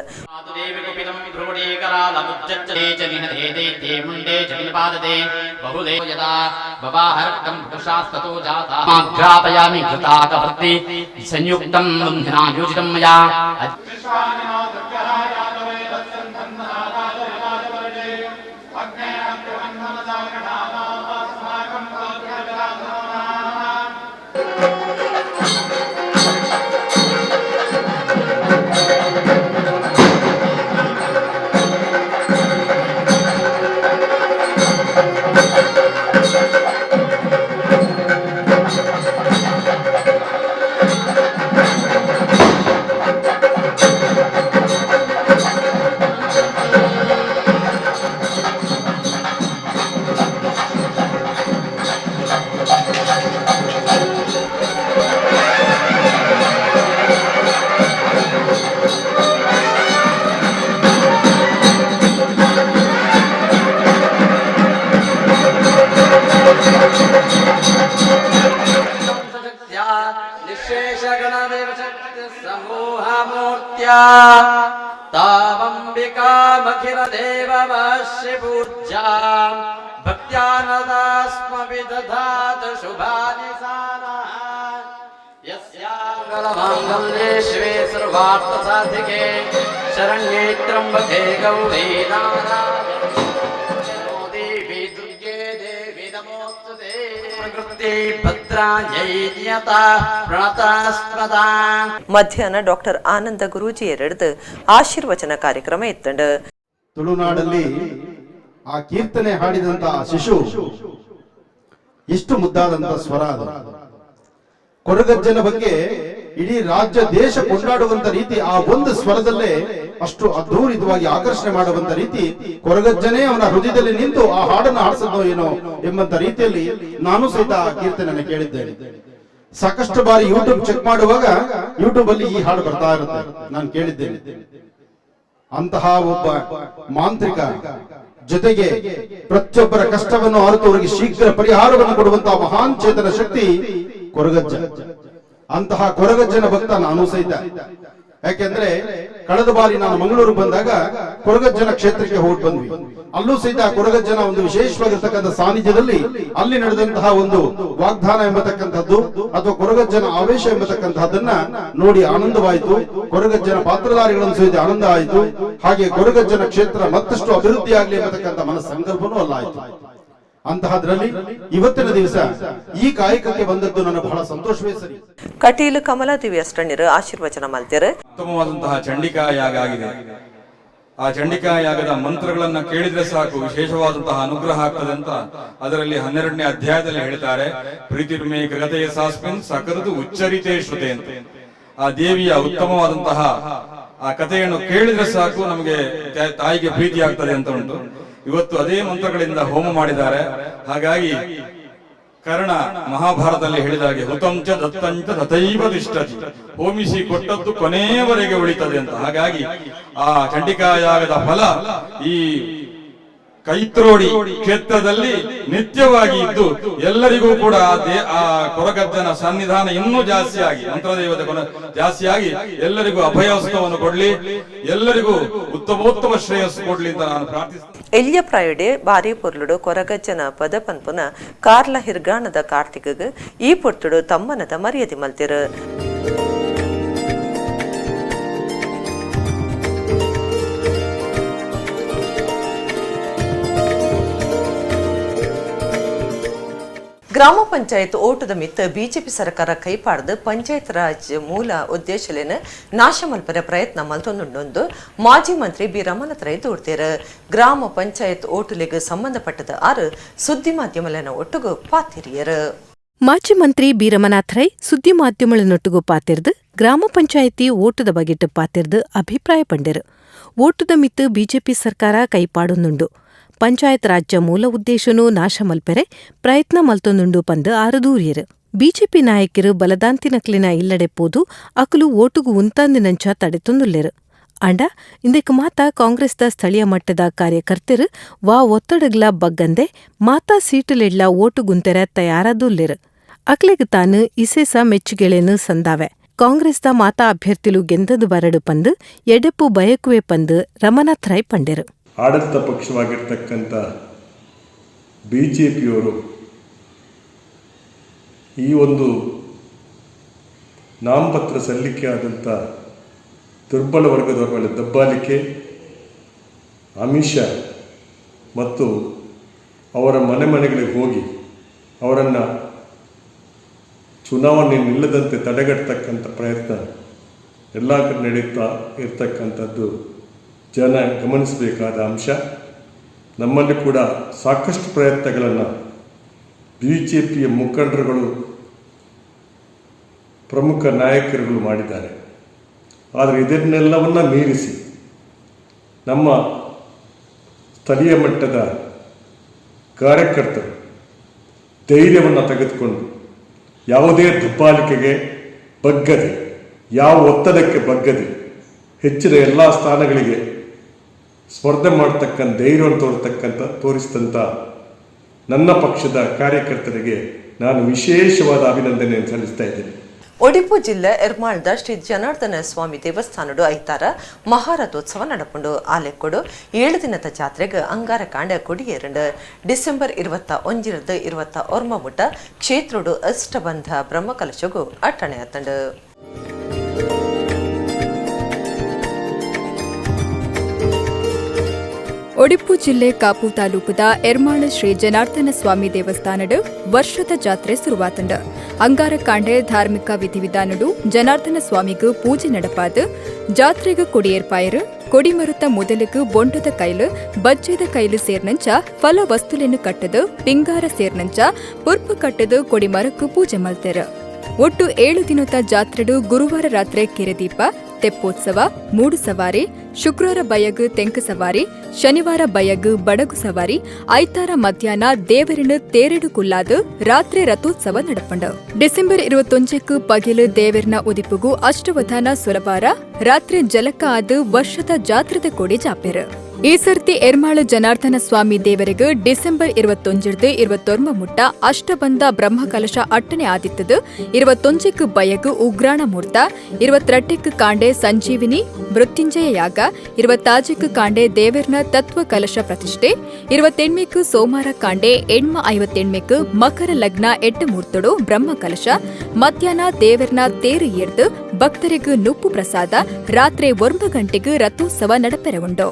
सेवामखिलदेवमश्रि पूज्यां भक्त्यानदास्मभि दधातु शुभानि सानः यस्याङ्गलमाङ्गल्ये शिवे सर्वार्थसाधिके शरण्ये त्र्यम्बके गौरी नारायणी देवी दुर्गे देवी नमोस्तुते प्रकृति ಭದ್ರಾಯೈ ನಿಯತಾ ಪ್ರಣತಾಸ್ಪದಾ. ಮಧ್ಯಾಹ್ನ ಡಾಕ್ಟರ್ ಆನಂದ ಗುರೂಜಿಯರೆಡ್ದು ಆಶೀರ್ವಚನ ಕಾರ್ಯಕ್ರಮ ಇತ್ತಂಡು. ತುಳುನಾಡಲ್ಲಿ ಆ ಕೀರ್ತನೆ ಹಾಡಿದಂತಹ ಶಿಶು ಎಷ್ಟು ಮುದ್ದಾದಂತಹ ಸ್ವರ ಅದು. ಕೊರಗಜ್ಜನ ಬಗ್ಗೆ ಇಡೀ ರಾಜ್ಯ ದೇಶ ಕೊಂಡಾಡುವಂತ ರೀತಿ ಆ ಒಂದು ಸ್ವರದಲ್ಲೇ ಅಷ್ಟು ಅದ್ಭುತವಾಗಿ ಆಕರ್ಷಣೆ ಮಾಡುವಂತ ರೀತಿ ಕೊರಗಜ್ಜನೇ ಅವನ ಹೃದಯದಲ್ಲಿ ನಿಂತು ಆ ಹಾಡನ್ನು ಹಾಡಿಸೋದು ಏನೋ ಎಂಬಂತ ರೀತಿಯಲ್ಲಿ ನಾನು ಸಹಿತ ಆ ಕೀರ್ತನೆಯನ್ನು ಕೇಳಿದ್ದೇನೆ. ಸಾಕಷ್ಟು ಬಾರಿ ಯೂಟ್ಯೂಬ್ ಚೆಕ್ ಮಾಡುವಾಗ ಯೂಟ್ಯೂಬ್ ಅಲ್ಲಿ ಈ ಹಾಡು ಬರ್ತಾ ಇರುತ್ತೆ, ನಾನು ಕೇಳಿದ್ದೇನೆ. ಅಂತಹ ಒಬ್ಬ ಮಾಂತ್ರಿಕ, ಜೊತೆಗೆ ಪ್ರತಿಯೊಬ್ಬರ ಕಷ್ಟವನ್ನು ಅರಿತು ಅವರಿಗೆ ಶೀಘ್ರ ಪರಿಹಾರವನ್ನು ಕೊಡುವಂತಹ ಮಹಾನ್ ಚೇತನ ಶಕ್ತಿ ಕೊರಗಜ್ಜ. ಅಂತಹ ಕೊರಗಜ್ಜನ ಭಕ್ತ ನಾನು ಸಹಿತ. ಯಾಕೆಂದ್ರೆ ಕಳೆದ ಬಾರಿ ನಾನು ಮಂಗಳೂರು ಬಂದಾಗ ಕೊರಗಜ್ಜನ ಕ್ಷೇತ್ರಕ್ಕೆ ಹೋಗಿ ಬಂದ್ವಿ. ಅಲ್ಲೂ ಸಹಿತ ಕೊರಗಜ್ಜನ ಒಂದು ವಿಶೇಷವಾಗಿರ್ತಕ್ಕಂಥ ಸಾನ್ನಿಧ್ಯದಲ್ಲಿ ಅಲ್ಲಿ ನಡೆದಂತಹ ಒಂದು ವಾಗ್ದಾನ ಎಂಬತಕ್ಕಂಥದ್ದು ಅಥವಾ ಕೊರಗಜ್ಜನ ಆವೇಶ ಎಂಬತಕ್ಕಂತಹದನ್ನ ನೋಡಿ ಆನಂದವಾಯಿತು. ಕೊರಗಜ್ಜನ ಪಾತ್ರಧಾರಿಗಳನ್ನು ಸಹಿತ ಆನಂದ ಆಯಿತು. ಹಾಗೆ ಕೊರಗಜ್ಜನ ಕ್ಷೇತ್ರ ಮತ್ತಷ್ಟು ಅಭಿವೃದ್ಧಿ ಆಗಲಿ ಎಂಬತಕ್ಕಂಥ ಮನಸ್ಸಂಕಲ್ಪನೂ ಅಲ್ಲಾಯಿತು. ಅಂತಹದ್ರಲ್ಲಿ ಇವತ್ತಿನ ದಿವಸ ಈ ಕಾಯಕಕ್ಕೆ ಬಂದದ್ದು ನನಗೆ ಬಹಳ ಸಂತೋಷವೇ ಸರಿ. ಕಟೀಲು ಕಮಲಾದೇವಿ ಅಷ್ಟಣ್ಯರು ಆಶೀರ್ವಚನ ಮಾಡ್ತಾರೆ. ಉತ್ತಮವಾದಂತಹ ಚಂಡಿಕಾ ಯಾಗ ಆಗಿದೆ. ಆ ಚಂಡಿಕಾ ಯಾಗದ ಮಂತ್ರಗಳನ್ನ ಕೇಳಿದ್ರೆ ಸಾಕು ವಿಶೇಷವಾದಂತಹ ಅನುಗ್ರಹ ಆಗ್ತದೆ ಅಂತ ಅದರಲ್ಲಿ 12ನೇ ಅಧ್ಯಾಯದಲ್ಲಿ ಹೇಳ್ತಾರೆ. ಪ್ರೀತಿರ್ಮೇ ಕೃಗತೆಯ ಸಾಸ್ಮಿನ್ ಸಕೃತು ಉಚ್ಚರಿತೇ ಶ್ರುತೆ ಅಂತ. ಆ ದೇವಿಯ ಉತ್ತಮವಾದಂತಹ ಆ ಕಥೆಯನ್ನು ಕೇಳಿದ್ರೆ ಸಾಕು ನಮಗೆ ತಾಯಿಗೆ ಪ್ರೀತಿ ಆಗ್ತದೆ ಅಂತ ಉಂಟು. ಇವತ್ತು ಅದೇ ಮಂತ್ರಗಳಿಂದ ಹೋಮ ಮಾಡಿದ್ದಾರೆ. ಹಾಗಾಗಿ ಕರ್ಣ ಮಹಾಭಾರತದಲ್ಲಿ ಹೇಳಿದಾಗೆ ಹುತಂಚ ದತ್ತಂಚ ತಥೈವ ತಿಷ್ಠತಿ, ಹೋಮಿಸಿ ಕೊಟ್ಟದ್ದು ಕೊನೆಯವರೆಗೆ ಉಳಿತದೆ ಅಂತ. ಹಾಗಾಗಿ ಆ ಚಂಡಿಕಾ ಯಾಗದ ಫಲ ಈ ಕೈತ್ರೋಡಿ ಕ್ಷೇತ್ರದಲ್ಲಿ ನಿತ್ಯವಾಗಿ ಇದ್ದು ಎಲ್ಲರಿಗೂ ಕೂಡ ಆ ಕೊರಗಜ್ಜನ ಸನ್ನಿಧಾನ ಇನ್ನೂ ಜಾಸ್ತಿಯಾಗಿ ಮಂತ್ರದೇವತೆ ಜಾಸ್ತಿಯಾಗಿ ಎಲ್ಲರಿಗೂ ಅಭಯಹಸ್ತವನ್ನು ಕೊಡ್ಲಿ, ಎಲ್ಲರಿಗೂ ಉತ್ತಮೋತ್ತಮ ಶ್ರೇಯಸ್ಸು ಕೊಡ್ಲಿ ಅಂತ ನಾನು ಪ್ರಾರ್ಥಿಸ್ತೇನೆ. ಎಲ್ಯ ಪ್ರಾಯಡೆ ಬಾರಿ ಪೊರ್ಲುಡು ಕೊರಗಜ್ಜನ ಪದ ಪನ್ಪುನ ಕಾರ್ಲ ಹಿರ್ಗಾಣದ ಕಾರ್ತಿಕಗ್ ಈ ಪೊರ್ತುಡು ತಮ್ಮನದ ಮರ್ಯಾದೆ ಮಲ್ತಿರು. ಗ್ರಾಮ ಪಂಚಾಯತ್ ಓಟದ ಮಿತ್ತ ಬಿಜೆಪಿ ಸರ್ಕಾರ ಕೈಪಾಡ್ದು ಪಂಚಾಯತ್ ರಾಜ್ ಮೂಲ ಉದ್ದೇಶಲೇನ ನಾಶ ಮಲ್ಪರ ಪ್ರಯತ್ನ ಮಲ್ತೊಂದುಂಡೊಂದು ಮಾಜಿ ಮಂತ್ರಿ ಬಿ ರಮಣತ್ರೈ ದೂಡ್ತೇರು. ಗ್ರಾಮ ಪಂಚಾಯತ್ ಓಟುಲೆಗ್ ಸಂಬಂಧಪಟ್ಟದ ಆರು ಸುದ್ದಿ ಮಾಧ್ಯಮಲನ ಒಟ್ಟುಗು ಪಾತಿರಿಯರು. ಮಾಜಿ ಮಂತ್ರಿ ಬಿ ರಮನಾಥ್ರೈ ಸುದ್ದಿ ಮಾಧ್ಯಮಗಳನ್ನೊಟ್ಟಿಗೂ ಪಾತಿರ್ದು ಗ್ರಾಮ ಪಂಚಾಯಿತಿ ಓಟದ ಬಗೆಟ್ ಪಾತಿರ್ದು ಅಭಿಪ್ರಾಯ ಪಂಡೆರು. ಓಟದ ಮಿತ್ತು ಬಿಜೆಪಿ ಸರ್ಕಾರ ಕೈಪಾಡೊಂದುಂಡು. ಪಂಚಾಯತ್ ರಾಜ್ಯ ಮೂಲ ಉದ್ದೇಶನೂ ನಾಶ ಮಲ್ಪೆರೆ ಪ್ರಯತ್ನ ಮಲ್ತೊಂದುಂಡು ಪಂದು ಆರದೂರಿಯರು. ಬಿಜೆಪಿ ನಾಯಕರು ಬಲದಾಂತಿನಕ್ಲಿನ ಇಲ್ಲಡೆಪ್ಪೋದು ಅಕಲು ಓಟುಗು ಉಂತಾಂದಿನಂಚ ತಡೆತೊಂದುಲ್ಲೆರು. ಅಂಡ ಇಂದಕ್ಕೆ ಮಾತಾ ಕಾಂಗ್ರೆಸ್ದ ಸ್ಥಳೀಯ ಮಟ್ಟದ ಕಾರ್ಯಕರ್ತರು ವಾ ಒತ್ತಡಗ್ಲ ಬಗ್ಗಂದೆ ಮಾತಾ ಸೀಟುಲೆಡ್ಲ ಓಟುಗುಂತೆರ ತಯಾರಾದುಲ್ಲೆರು. ಅಕ್ಲೆಗ್ ತಾನು ಇಸೇಸ ಮೆಚ್ಚುಗೆಳೆನು ಸಂದಾವೆ. ಕಾಂಗ್ರೆಸ್ದ ಮಾತಾ ಅಭ್ಯರ್ಥಿಲು ಗೆಂದದು ಬರಡು ಪಂದು ಎಡೆಪ್ಪು ಬಯಕುವೆ ಪಂದು ರಮನಾಥ್ರೈ ಪಂಡೆರು. ಆಡಳಿತ ಪಕ್ಷವಾಗಿರ್ತಕ್ಕಂಥ ಬಿ ಜೆ ಪಿಯವರು ಈ ಒಂದು ನಾಮಪತ್ರ ಸಲ್ಲಿಕೆ ಆದಂಥ ದುರ್ಬಲ ವರ್ಗದವರ ಮೇಲೆ ದಬ್ಬಾಲಿಕೆ, ಆಮಿಷ ಮತ್ತು ಅವರ ಮನೆಗಳಿಗೆ ಹೋಗಿ ಅವರನ್ನು ಚುನಾವಣೆ ನಿಲ್ಲದಂತೆ ತಡೆಗಟ್ಟತಕ್ಕಂಥ ಪ್ರಯತ್ನ ಎಲ್ಲ ಕಡೆ ನಡೀತಾ ಇರ್ತಕ್ಕಂಥದ್ದು ಜನ ಗಮನಿಸಬೇಕಾದ ಅಂಶ. ನಮ್ಮಲ್ಲಿ ಕೂಡ ಸಾಕಷ್ಟು ಪ್ರಯತ್ನಗಳನ್ನು ಬಿ ಜೆ ಪಿಯ ಮುಖಂಡರುಗಳು, ಪ್ರಮುಖ ನಾಯಕರುಗಳು ಮಾಡಿದ್ದಾರೆ. ಆದರೆ ಇದನ್ನೆಲ್ಲವನ್ನು ಮೀರಿಸಿ ನಮ್ಮ ಸ್ಥಳೀಯ ಮಟ್ಟದ ಕಾರ್ಯಕರ್ತರು ಧೈರ್ಯವನ್ನು ತೆಗೆದುಕೊಂಡು ಯಾವುದೇ ದಬ್ಬಾಳಿಕೆಗೆ ಬಗ್ಗದೆ, ಯಾವ ಒತ್ತಡಕ್ಕೆ ಬಗ್ಗದೆ ಹೆಚ್ಚಿನ ಎಲ್ಲ ಸ್ಥಾನಗಳಿಗೆ ಸ್ಪರ್ಧೆ ಮಾಡತಕ್ಕಂಥ ಧೈರ್ಯವನ್ನು ತೋರಿಸಿದಂಥ ನನ್ನ ಪಕ್ಷದ ಕಾರ್ಯಕರ್ತರಿಗೆ ನಾನು ವಿಶೇಷವಾದ ಅಭಿನಂದನೆಯನ್ನು ಸಲ್ಲಿಸ್ತಾ ಇದ್ದೇನೆ. ಒಡಿಪು ಜಿಲ್ಲೆ ಎರ್ಮಾಳ್ದ ಶ್ರೀ ಜನಾರ್ದನ ಸ್ವಾಮಿ ದೇವಸ್ಥಾನಡು ಐತಾರ ಮಹಾರಥೋತ್ಸವ ನಡಪುಂಡು ಆಲೆಕ್ಕೊಡು 7 ದಿನದ ಜಾತ್ರೆಗೆ ಅಂಗಾರ ಕಾಂಡ ಕೊಡಿಯೇರಂಡು ಡಿಸೆಂಬರ್ 21 ಮುಟ್ಟ ಕ್ಷೇತ್ರೋಡು ಅಷ್ಟಬಂಧ ಬ್ರಹ್ಮಕಲಶಗೂ ಅಟ್ಟಣೆ ಅತ್ತಂಡು. ಒಡಿಪು ಜಿಲ್ಲೆ ಕಾಪು ತಾಲೂಕದ ಎರ್ಮಾಳ ಶ್ರೀ ಜನಾರ್ದನ ಸ್ವಾಮಿ ದೇವಸ್ಥಾನಡು ವರ್ಷದ ಜಾತ್ರೆ ಶುರುವಾತಂಡ ಅಂಗಾರ ಕಾಂಡೆ ಧಾರ್ಮಿಕ ವಿಧಿವಿಧಾನಡು ಜನಾರ್ದನ ಸ್ವಾಮಿಗೂ ಪೂಜೆ ನಡಪಾದು ಜಾತ್ರೆಗೆ ಕೊಡಿಯೇರ್ಪಾಯರು ಕೊಡಿಮರುತ ಮೊದಲಿಗೂ ಬೊಂಡದ ಕೈಲು ಬಜ್ಜೆದ ಕೈಲು ಸೇರ್ನಂಚ ಫಲ ವಸ್ತುಲೆನ್ನು ಕಟ್ಟದು ಪಿಂಗಾರ ಸೇರ್ನಂಚ ಪುರ್ಪು ಕಟ್ಟದು ಕೊಡಿಮರಕ್ಕೂ ಪೂಜೆ ಮಲ್ತೆರು. ಒಟ್ಟು 7 ದಿನದ ಜಾತ್ರೆಡು ಗುರುವಾರ ರಾತ್ರಿ ಕೆರೆದೀಪ, ತೆಪ್ಪೋತ್ಸವ, ಮೂಡು ಸವಾರಿ, ಶುಕ್ರವಾರ ಬಯಗು ತೆಂಕು ಸವಾರಿ, ಶನಿವಾರ ಬಯಗು ಬಡಗು ಸವಾರಿ, ಐತಾರ ಮಧ್ಯಾಹ್ನ ದೇವರಿನ ತೇರೆಡು ಕುಲ್ಲಾದು ರಾತ್ರಿ ರಥೋತ್ಸವ ನಡಪಂಡು. ಡಿಸೆಂಬರ್ 21 ಪಗಿಲು ದೇವರಿನ ಉದಿಪುಗು ಅಷ್ಟವಧಾನ ಸುಲಭಾರ ರಾತ್ರಿ ಜಲಕ ಆದು ವರ್ಷದ ಜಾತ್ರದ ಕೊಡಿ ಜಾಪೇರು. ಈ ಸರ್ತಿ ಎರ್ಮಾಳ ಜನಾರ್ದನ ಸ್ವಾಮಿ ದೇವರಿಗೂ ಡಿಸೆಂಬರ್ 21 ಮುಟ್ಟ ಅಷ್ಟಬಂಧ ಬ್ರಹ್ಮಕಲಶ ಅಟ್ಟಣೆ ಆದಿತ್ತದು 21 ಬಯಗು ಉಗ್ರಾಣ ಮೂರ್ತ, 22 ಕಾಂಡೆ ಸಂಜೀವಿನಿ ಮೃತ್ಯುಂಜಯ ಯಾಗ, 26 ಕಾಂಡೆ ದೇವರ್ನ ತತ್ವ ಕಲಶ ಪ್ರತಿಷ್ಠೆ, 28 ಸೋಮಾರ ಕಾಂಡೆ ಎಣ್ಮ 58 ಮಕರ ಲಗ್ನ 8 ಮೂರ್ತಡು ಬ್ರಹ್ಮಕಲಶ, ಮಧ್ಯಾಹ್ನ ದೇವರ್ನ ತೇರು ಎರ್ದು ಭಕ್ತರಿಗೂ ನುಪ್ಪು ಪ್ರಸಾದ, ರಾತ್ರಿ 9 ಗಂಟೆಗೂ ರಥೋತ್ಸವ ನಡಪೆರಗೊಂಡು.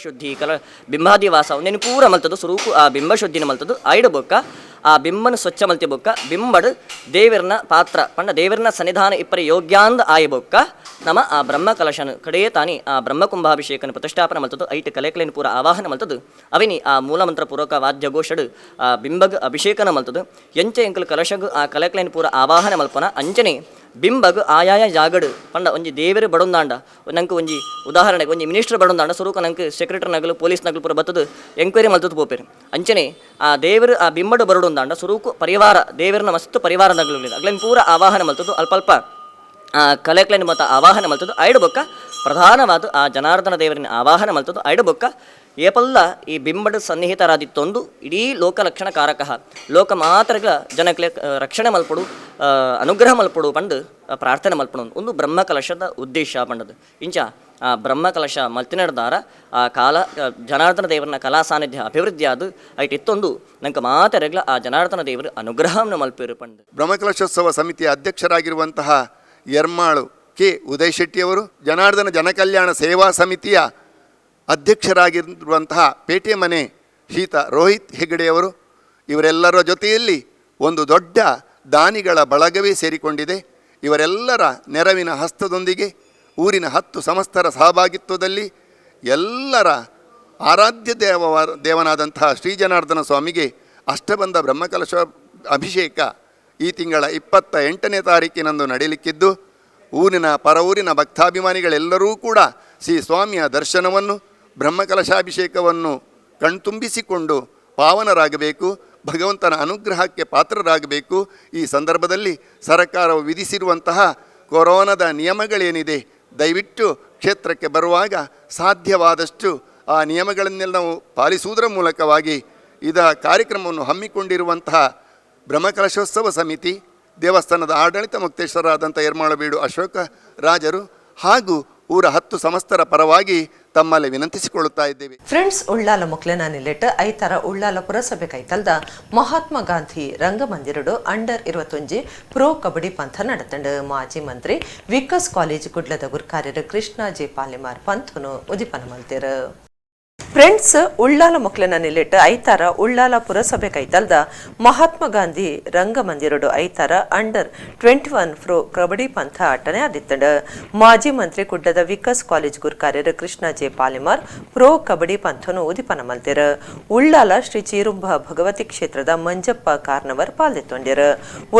ಶುದ್ಧಿ ಬಿಂಬಾದಿ ವಾಸ ನೆನು ಪೂರ ಮಲ್ತದು ಸ್ವರೂಪು ಆ ಬಿಂಬ ಶುದ್ಧಿನ ಮಲ್ತದು ಐಡು ಬೊಕ್ಕ ಆ ಬಿಂಬನ ಸ್ವಚ್ಛ ಮಲ್ತಿ ಬೊಕ್ಕ ಬಿಂಬಡ್ ದೇವರನ ಪಾತ್ರ ಪಂಡ ದೇವರನ ಸನ್ನಿಧಾನ ಇಪ್ಪರಿ ಯೋಗ್ಯಾಂದ ಆಯಿ ಬೊಕ್ಕ ನಮ್ಮ ಆ ಬ್ರಹ್ಮ ಕಲಶನ ಕಡೇ ತಾನಿ ಆ ಬ್ರಹ್ಮ ಕುಂಭಾಭಿಷೇಕನ ಪ್ರತಿಷ್ಠಾಪನ ಮಲ್ತದು ಐಟ್ ಕಲೆಕಲೇನು ಪೂರ ಆವಾಹನ ಮಲ್ತದು ಅವಿನಿ ಆ ಮೂಲಮಂತ್ರ ಪೂರ್ವಕ ವಾದ್ಯ ಘೋಷಡ್ ಆ ಬಿಂಬಗ್ ಅಭಿಷೇಕನ ಮಲ್ತದು ಎಂಚೆ ಎಂಕಲ್ ಕಲಶಗ್ ಆ ಕಲೆಕಲೇನು ಪೂರ ಆವಾಹನ ಮಲ್ಪನ ಅಂಚನೆ ಬಿಂಬಗ್ ಆಯಾಯ ಜಾಗಡ್ ಪಂಡ ಒಂಜಿ ದೇವರು ಬಡೊಂದಾಂಡ ನಂಗೆ ಒಂಜಿ ಉದಾಹರಣೆಗೆ ಒಂಜಿ ಮಿನಿಸ್ಟರ್ ಬಡೊಂದಾಂಡ ಸ್ವರೂಪ ನಂಗೆ ಸೆಕ್ರೆಟರಿ ನಗಲು ಪೊಲೀಸ್ ನಗಲು ಪೂರ ಬತ್ತದು ಎಂಕ್ವೈರಿ ಮಲ್ತದ್ದು ಪೋಪೇರು ಅಂಚನೆ ಆ ದೇವರು ಆ ಬಿಂಬಡು ಬರಡೊಂದಾಂಡ ಸ್ವರೂಪ ಪರಿವಾರ ದೇವರನ್ನ ಮಸ್ತ್ ಪರಿವಾರ ನಗಲು ಅಗ್ಲೇನು ಪೂರ ಆವಾಹನ ಮಲ್ತದ್ದು ಅಲ್ಪ ಆ ಕಲೆಕ್ಲೇನು ಮತ್ತು ಆವಾಹನ ಮಲ್ತದ್ದು ಐಡು ಬೊಕ್ಕ ಪ್ರಧಾನವಾದ ಆ ಜನಾರ್ದನ ದೇವರಿನ ಆವಾಹನ ಮಲ್ತದ್ದು ಐಡು ಬೊಕ್ಕ ಏಪಲ್ಲ ಈ ಬಿಂಬಡ ಸನ್ನಿಹಿತರಾದಿತ್ತೊಂದು ಇಡೀ ಲೋಕಲಕ್ಷಣಕಾರಕ ಲೋಕ ಮಾತ್ರಗ ಜನಕ್ಕೆ ರಕ್ಷಣೆ ಮಲ್ಪಡು ಅನುಗ್ರಹ ಮಲ್ಪಡು ಪಂಡು ಪ್ರಾರ್ಥನೆ ಮಲ್ಪಡು ಒಂದು ಬ್ರಹ್ಮಕಲಶದ ಉದ್ದೇಶ ಪಂಡದು ಇಂಚ ಆ ಬ್ರಹ್ಮಕಲಶ ಮಲ್ತಿನಡ್ದಾರ ಆ ಕಾಲ ಜನಾರ್ದನ ದೇವರನ್ನ ಕಲಾ ಸಾನ್ನಿಧ್ಯ ಅಭಿವೃದ್ಧಿ ಆದು ಐಟಿತ್ತೊಂದು ನಂಗೆ ಮಾತರೆಗ್ಲ ಆ ಜನಾರ್ದನ ದೇವರು ಅನುಗ್ರಹವನ್ನು ಮಲ್ಪಿರು ಪಂಡು. ಬ್ರಹ್ಮಕಲಶೋತ್ಸವ ಸಮಿತಿಯ ಅಧ್ಯಕ್ಷರಾಗಿರುವಂತಹ ಯರ್ಮಾಳು ಕೆ ಉದಯ್ ಶೆಟ್ಟಿಯವರು, ಜನಾರ್ದನ ಜನಕಲ್ಯಾಣ ಸೇವಾ ಸಮಿತಿಯ ಅಧ್ಯಕ್ಷರಾಗಿರುವಂತಹ ಪೇಟೆ ಮನೆ ಶ್ರೀತ ರೋಹಿತ್ ಹೆಗಡೆಯವರು, ಇವರೆಲ್ಲರ ಜೊತೆಯಲ್ಲಿ ಒಂದು ದೊಡ್ಡ ದಾನಿಗಳ ಬಳಗವೇ ಸೇರಿಕೊಂಡಿದೆ. ಇವರೆಲ್ಲರ ನೆರವಿನ ಹಸ್ತದೊಂದಿಗೆ ಊರಿನ 10 ಸಮಸ್ತರ ಸಹಭಾಗಿತ್ವದಲ್ಲಿ ಎಲ್ಲರ ಆರಾಧ್ಯ ದೇವನಾದಂತಹ ಶ್ರೀ ಜನಾರ್ದನ ಸ್ವಾಮಿಗೆ ಅಷ್ಟಬಂಧ ಬ್ರಹ್ಮಕಲಶ ಅಭಿಷೇಕ ಈ ತಿಂಗಳ 28ನೇ ತಾರೀಕಿನಂದು ನಡೆಯಲಿಕ್ಕಿದ್ದು, ಊರಿನ ಪರವೂರಿನ ಭಕ್ತಾಭಿಮಾನಿಗಳೆಲ್ಲರೂ ಕೂಡ ಶ್ರೀ ಸ್ವಾಮಿಯ ದರ್ಶನವನ್ನು ಬ್ರಹ್ಮಕಲಶಾಭಿಷೇಕವನ್ನು ಕಣ್ತುಂಬಿಸಿಕೊಂಡು ಪಾವನರಾಗಬೇಕು, ಭಗವಂತನ ಅನುಗ್ರಹಕ್ಕೆ ಪಾತ್ರರಾಗಬೇಕು. ಈ ಸಂದರ್ಭದಲ್ಲಿ ಸರ್ಕಾರವು ವಿಧಿಸಿರುವಂತಹ ಕೊರೋನಾದ ನಿಯಮಗಳೇನಿದೆ, ದಯವಿಟ್ಟು ಕ್ಷೇತ್ರಕ್ಕೆ ಬರುವಾಗ ಸಾಧ್ಯವಾದಷ್ಟು ಆ ನಿಯಮಗಳನ್ನೆಲ್ಲ ನಾವು ಪಾಲಿಸುವುದರ ಮೂಲಕವಾಗಿ ಇದ ಕಾರ್ಯಕ್ರಮವನ್ನು ಹಮ್ಮಿಕೊಂಡಿರುವಂತಹ ಬ್ರಹ್ಮಕಲಶೋತ್ಸವ ಸಮಿತಿ, ದೇವಸ್ಥಾನದ ಆಡಳಿತ ಮುಕ್ತೇಶ್ವರರಾದಂಥ ಯರ್ಮಾಳಬೀಡು ಅಶೋಕ ರಾಜರು ಹಾಗೂ ಊರ 10 ಸಮಸ್ತರ ಪರವಾಗಿ ತಮ್ಮಲ್ಲಿ ವಿನಂತಿಸಿಕೊಳ್ಳುತ್ತಾ ಇದ್ದೇವೆ. ಫ್ರೆಂಡ್ಸ್ ಉಳ್ಳಾಲ ಮೊಕ್ಲೆನ ನಿಲೆಟ್ ಐತರ ಉಳ್ಳಾಲ ಪುರಸಭೆ ಕೈತಲ್ದ ಮಹಾತ್ಮ ಗಾಂಧಿ ರಂಗಮಂದಿರಡು ಅಂಡರ್ 21 ಪ್ರೊ ಕಬಡ್ಡಿ ಪಂಥ ನಡೆತಂಡು ಮಾಜಿ ಮಂತ್ರಿ ವಿಕಾಸ್ ಕಾಲೇಜ್ ಕುಡ್ಲದ ಗುರ್ಕಾರ್ಯರು ಕೃಷ್ಣ ಜೆ ಪಾಲಿಮಾರ್ ಪಂಥನು ಉದಿಪನ ಮಲ್ತೇರು. ಫ್ರೆಂಡ್ಸ್ ಉಳ್ಳಾಲ ಮೊಕ್ಲೆನ ನಿಲೆಟ್ ಐತಾರ ಉಳ್ಳಾಲ ಪುರಸಭೆ ಕೈತಲ್ದ ಮಹಾತ್ಮ ಗಾಂಧಿ ರಂಗಮಂದಿರಡು ಐತಾರ ಅಂಡರ್ 21 ಪ್ರೊ ಕಬಡ್ಡಿ ಪಂಥ ಆಟನೆ ಆದಿತ್ತಂಡು ಮಾಜಿ ಮಂತ್ರಿ ಕುಡ್ಲದ ವಿಕಾಸ್ ಕಾಲೇಜ್ ಗುರ್ಕಾರ್ಯರು ಕೃಷ್ಣ ಜೆ ಪಾಲಿಮಾರ್ ಪ್ರೊ ಕಬಡ್ಡಿ ಪಂಥನು ಉದಿಪನ ಮಲ್ತೇರು. ಉಳ್ಳಾಲ ಶ್ರೀ ಚೀರುಂಬ ಭಗವತಿ ಕ್ಷೇತ್ರದ ಮಂಜಪ್ಪ ಕಾರ್ನವರ್ ಪಾಲ್ದೆತ್ತೊಂಡ್ಯರು.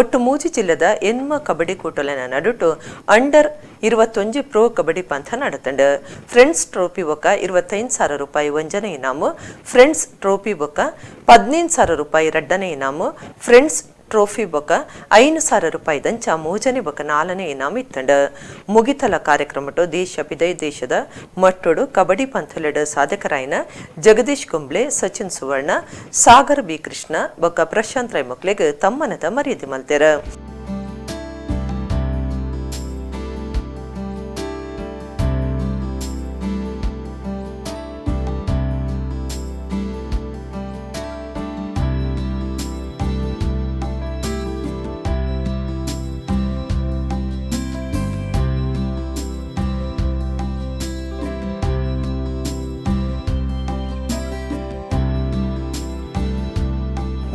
ಒಟ್ಟು ಮೂಜಿ ಜಿಲ್ಲೆದ ಎನ್ಮ ಕಬಡ್ಡಿ ಕೂಟಲಿನ ನಡುಟು ಅಂಡರ್ 21 ಪ್ರೊ ಕಬಡ್ಡಿ ಪಂಥ ನಡೆತಂಡು. ಫ್ರೆಂಡ್ಸ್ ಟ್ರೋಫಿ ಬೊಕ್ಕ 25,000 ರೂಪಾಯಿ ವಂಜನೆ ಇನಾಮು, ಫ್ರೆಂಡ್ಸ್ ಟ್ರೋಫಿ ಬೊಕ್ಕ 15,000 ರೂಪಾಯಿ ರಡ್ಡನೆ ಇನಾಮು, ಫ್ರೆಂಡ್ಸ್ ಟ್ರೋಫಿ ಬೊಕ್ಕ 5,000 ರೂಪಾಯಿ ದಂಚ ಮೂಜನೆ ಬೊಕ್ಕ 4ನೇ ಇನಾಮು ಇತ್ತಂಡು. ಮುಗಿತಲ ಕಾರ್ಯಕ್ರಮಟು ದೇಶ ಪಿದೈ ದೇಶದ ಮಟ್ಟೊಡು ಕಬಡ್ಡಿ ಪಂಥಲೆಡ್ ಸಾಧಕರಾಯಿನ ಜಗದೀಶ್ ಕುಂಬ್ಳೆ, ಸಚಿನ್ ಸುವರ್ಣ, ಸಾಗರ್ ಬಿ ಕೃಷ್ಣ ಬೊಕ್ಕ ಪ್ರಶಾಂತ್ ರೈ ಮಕ್ಳಿಗೆ ತಮ್ಮನದ ಮರ್ಯಾದೆ ಮಲ್ತೇರ.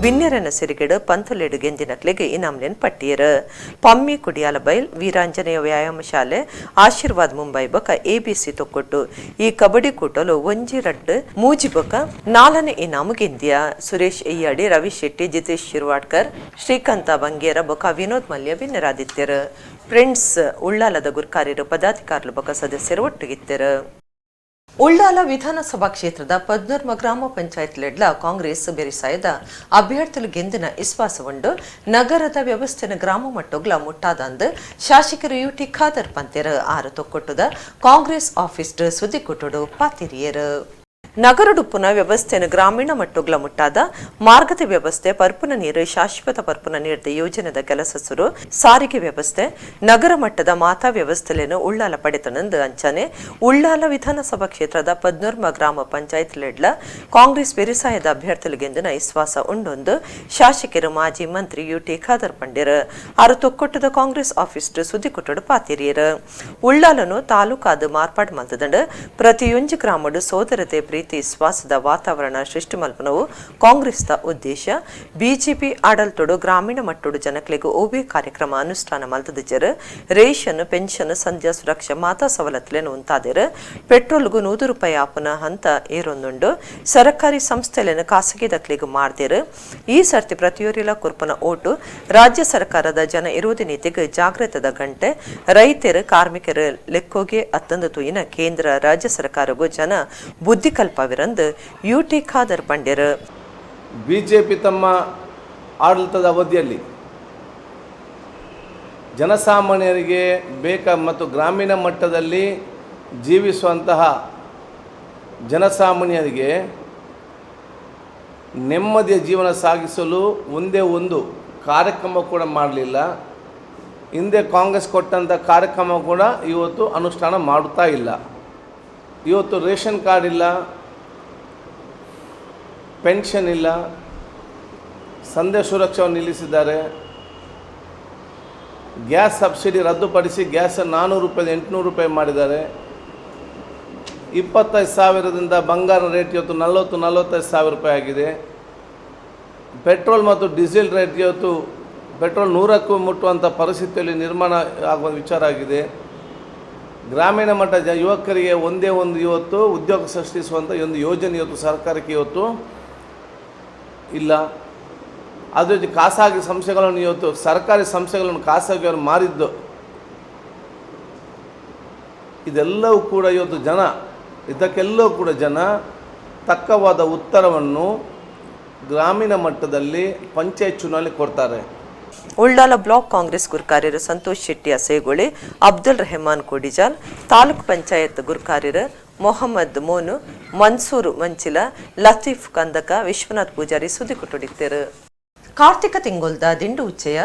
ವಿನ್ಯರನ ಸಿರಿಗೆಡು ಪಂಥಲೆಡು ಗೆಂದಿನಕ್ಲೆಗೆ ಇನಾಮ್ಲೆನ್ ಪಟ್ಟಿಯರು. ಪಮ್ಮಿ ಕುಡಿಯಾಲ ಬೈಲ್, ವೀರಾಂಜನೇಯ ವ್ಯಾಯಾಮ ಶಾಲೆ, ಆಶೀರ್ವಾದ್ ಮುಂಬೈ ಬೊಕ ABC ತೊಕ್ಕೊಟ್ಟು ಈ ಕಬಡ್ಡಿ ಕೂಟಲು ಒಂಜಿ ರಡ್ಡು ಮೂಜಿ ಬೊಕ 4ನೇ ಇನಾಮು ಗೆಂದಿಯ. ಸುರೇಶ್ ಅಯ್ಯಾಡಿ, ರವಿ ಶೆಟ್ಟಿ, ಜಿತೇಶ್ ಶಿರ್ವಾಡ್ಕರ್, ಶ್ರೀಕಾಂತ ಬಂಗೇರ ಬೊಕ ವಿನೋದ್ ಮಲ್ಯ ವಿನ್ನರಾದಿತ್ಯರು. ಫ್ರೆಂಡ್ಸ್ ಉಳ್ಳಾಲದ ಗುರ್ಕಾರ್ಯರು ಪದಾಧಿಕಾರುలు ಬೊಕ ಸದಸ್ಯರು ಒಟ್ಟಿಗಿತ್ತರು. ಉಳ್ಳಾಲ ವಿಧಾನಸಭಾ ಕ್ಷೇತ್ರದ ಪದ್ನೂರ್ಮ ಗ್ರಾಮ ಪಂಚಾಯತ್ ಲೆಡ್ಲ ಕಾಂಗ್ರೆಸ್ ಬೆರಿಸಾಯದ ಅಭ್ಯರ್ಥಿಗಳು ಗೆಂದಿನ ವಿಶ್ವಾಸವುಂಡು ನಗರದ ವ್ಯವಸ್ಥೆನ ಗ್ರಾಮ ಮಟ್ಟೊಗ್ಲ ಮುಟ್ಟಾದಂದು ಶಾಸಕರು UT ಖಾದರ್ ಪಂತೆರು ಆರು ತೊಕ್ಕೊಟ್ಟುದ ಕಾಂಗ್ರೆಸ್ ಆಫೀಸ್ ಸುದ್ದಿ ಕೊಟ್ಟುಡು ಪಾತಿರಿಯರು. ನಗರಡುಪ್ಪುನ ವ್ಯವಸ್ಥೆಯನ್ನು ಗ್ರಾಮೀಣ ಮಟ್ಟೊಗ್ಲ ಮುಟ್ಟಾದ ಮಾರ್ಗದ ವ್ಯವಸ್ಥೆ, ಪರ್ಪುನ ನೀರು, ಶಾಶ್ವತ ಪರ್ಪುನ ನೀರಿದ ಯೋಜನೆದ ಕೆಲಸ ಸುರು, ಸಾರಿಗೆ ವ್ಯವಸ್ಥೆ, ನಗರ ಮಟ್ಟದ ಮಾತಾ ವ್ಯವಸ್ಥೆಯನ್ನು ಉಳ್ಳಾಲ ಪಡೆತನಂದು ಅಂಚನೆ ಉಳ್ಳಾಲ ವಿಧಾನಸಭಾ ಕ್ಷೇತ್ರದ ಪದ್ನೂರ್ಮ ಗ್ರಾಮ ಪಂಚಾಯತ್ ಲೆಡ್ಲ ಕಾಂಗ್ರೆಸ್ ಬೆರಿಸಾಯದ ಅಭ್ಯರ್ಥಿಗಳಿಗೆಂದಿನ ವಿಶ್ವಾಸ ಉಂಡೊಂದು ಶಾಸಕರು ಮಾಜಿ ಮಂತ್ರಿ UT ಖಾದರ್ ಪಂಡ್ಯರು ಆರು ತೊಕ್ಕೊಟ್ಟದ ಕಾಂಗ್ರೆಸ್ ಆಫೀಸ್ ಸುದ್ದಿ ಕೊಟ್ಟಡು ಪಾತಿರಿಯರು. ಉಳ್ಳಾಲನು ತಾಲೂಕಾದ ಮಾರ್ಪಾಡು ಮಲ್ತದಂಡು ಪ್ರತಿಯೊಂದು ಗ್ರಾಮಡು ಸೋದರತೆ ಪ್ರೀತಿ ವಿಶ್ವಾಸದ ವಾತಾವರಣ ಸೃಷ್ಟಿ ಮಲ್ಪನವು ಕಾಂಗ್ರೆಸ್ದ ಉದ್ದೇಶ. ಬಿಜೆಪಿ ಆಡಳಿತೋಡು ಗ್ರಾಮೀಣ ಮಟ್ಟೋಡು ಜನಕ್ಲೆಗೂ OB ಕಾರ್ಯಕ್ರಮ ಅನುಷ್ಠಾನ ಮಲ್ತದಿಜ್ಜರು. ರೇಷನ್, ಪೆನ್ಷನ್, ಸಂಧ್ಯಾ ಸುರಕ್ಷಾ ಮಾತಾ ಸವಲತ್ತುಲೇನು ಉಂತಾದಿರು. ಪೆಟ್ರೋಲ್ಗೂ 100 ರೂಪಾಯಿ ಆಪನ ಹಂತ ಏರೊಂದುಂಡು. ಸರ್ಕಾರಿ ಸಂಸ್ಥೆಲೇನು ಖಾಸಗಿ ದಕ್ಲಿಗೂ ಮಾಡ್ದಿರು. ಈ ಸರ್ತಿ ಪ್ರತಿಯೊರಿಲ ಕುರ್ಪನ ಓಟು ರಾಜ್ಯ ಸರ್ಕಾರದ ಜನ ವಿರೋಧಿ ನೀತಿಗೆ ಜಾಗೃತದ ಗಂಟೆ. ರೈತರು, ಕಾರ್ಮಿಕರು ಲೆಕ್ಕೋಗೆ ಅತ್ತಂದು ತುಯಿನ ಕೇಂದ್ರ ರಾಜ್ಯ ಸರ್ಕಾರಗೂ ಜನ ಬುದ್ಧಿ ಕಲ್ಪವಿರಂದು UT ಖಾದರ್ ಪಂಡ್ಯರು. ಬಿಜೆಪಿ ತಮ್ಮ ಆಡಳಿತದ ಅವಧಿಯಲ್ಲಿ ಜನಸಾಮಾನ್ಯರಿಗೆ ಮತ್ತು ಗ್ರಾಮೀಣ ಮಟ್ಟದಲ್ಲಿ ಜೀವಿಸುವಂತಹ ಜನಸಾಮಾನ್ಯರಿಗೆ ನೆಮ್ಮದಿಯ ಜೀವನ ಸಾಗಿಸಲು ಒಂದೇ ಒಂದು ಕಾರ್ಯಕ್ರಮ ಕೂಡ ಮಾಡಲಿಲ್ಲ. ಹಿಂದೆ ಕಾಂಗ್ರೆಸ್ ಕೊಟ್ಟಂಥ ಕಾರ್ಯಕ್ರಮ ಕೂಡ ಇವತ್ತು ಅನುಷ್ಠಾನ ಮಾಡುತ್ತಾ ಇಲ್ಲ. ಇವತ್ತು ರೇಷನ್ ಕಾರ್ಡ್ ಇಲ್ಲ, ಪೆನ್ಷನ್ ಇಲ್ಲ, ಸಂಧ್ಯಾ ಸುರಕ್ಷಾವನ್ನು ನಿಲ್ಲಿಸಿದ್ದಾರೆ. ಗ್ಯಾಸ್ ಸಬ್ಸಿಡಿ ರದ್ದುಪಡಿಸಿ ಗ್ಯಾಸ್ 400 ರೂಪಾಯಿ 800 ರೂಪಾಯಿ ಮಾಡಿದ್ದಾರೆ. 25,000ದಿಂದ ಬಂಗಾರ ರೇಟ್ ಇವತ್ತು 40-45,000 ರೂಪಾಯಿ ಆಗಿದೆ. ಪೆಟ್ರೋಲ್ ಮತ್ತು ಡೀಸೆಲ್ ರೇಟ್ ಇವತ್ತು ಪೆಟ್ರೋಲ್ 100ಕ್ಕೂ ಮುಟ್ಟುವಂಥ ಪರಿಸ್ಥಿತಿಯಲ್ಲಿ ನಿರ್ಮಾಣ ಆಗುವ ವಿಚಾರ ಆಗಿದೆ. ಗ್ರಾಮೀಣ ಮಟ್ಟದ ಯುವಕರಿಗೆ ಒಂದೇ ಒಂದು ಇವತ್ತು ಉದ್ಯೋಗ ಸೃಷ್ಟಿಸುವಂಥ ಒಂದು ಯೋಜನೆ ಇವತ್ತು ಸರ್ಕಾರಕ್ಕೆ ಇವತ್ತು ಇಲ್ಲ. ಅದ್ರ ಜೊತೆ ಖಾಸಗಿ ಸಂಸ್ಥೆಗಳನ್ನು ಇವತ್ತು ಸರ್ಕಾರಿ ಸಂಸ್ಥೆಗಳನ್ನು ಖಾಸಗಿಯವರು ಮಾರಿದ್ದು ಇದೆಲ್ಲವೂ ಕೂಡ ಇವತ್ತು ಇದಕ್ಕೆಲ್ಲವೂ ಕೂಡ ಜನ ತಕ್ಕವಾದ ಉತ್ತರವನ್ನು ಗ್ರಾಮೀಣ ಮಟ್ಟದಲ್ಲಿ ಪಂಚಾಯತ್ ಚುನಾವಣೆ ಕೊಡ್ತಾರೆ. ಉಳ್ಳಾಲ ಬ್ಲಾಕ್ ಕಾಂಗ್ರೆಸ್ ಗುರ್ಕಾರ್ಯರು ಸಂತೋಷ್ ಶೆಟ್ಟಿ ಅಸೇಗುಳಿ, ಅಬ್ದುಲ್ ರೆಹಮಾನ್ ಕೋಡಿಜಾಲ್, ತಾಲೂಕ್ ಪಂಚಾಯತ್ ಗುರ್ಕಾರ್ಯರು ಮೊಹಮ್ಮದ್ ಮೋನು, ಮನ್ಸೂರ್ ಮಂಚಿಲ, ಲತೀಫ್ ಕಂದಕ, ವಿಶ್ವನಾಥ್ ಪೂಜಾರಿ ಸುದ್ದಿ ಕೊಟ್ಟುಡಿತ್ತರು. ಕಾರ್ತಿಕ ತಿಂಗೊಲ್ದ ದಿಂಡು ಉಚ್ಚೆಯ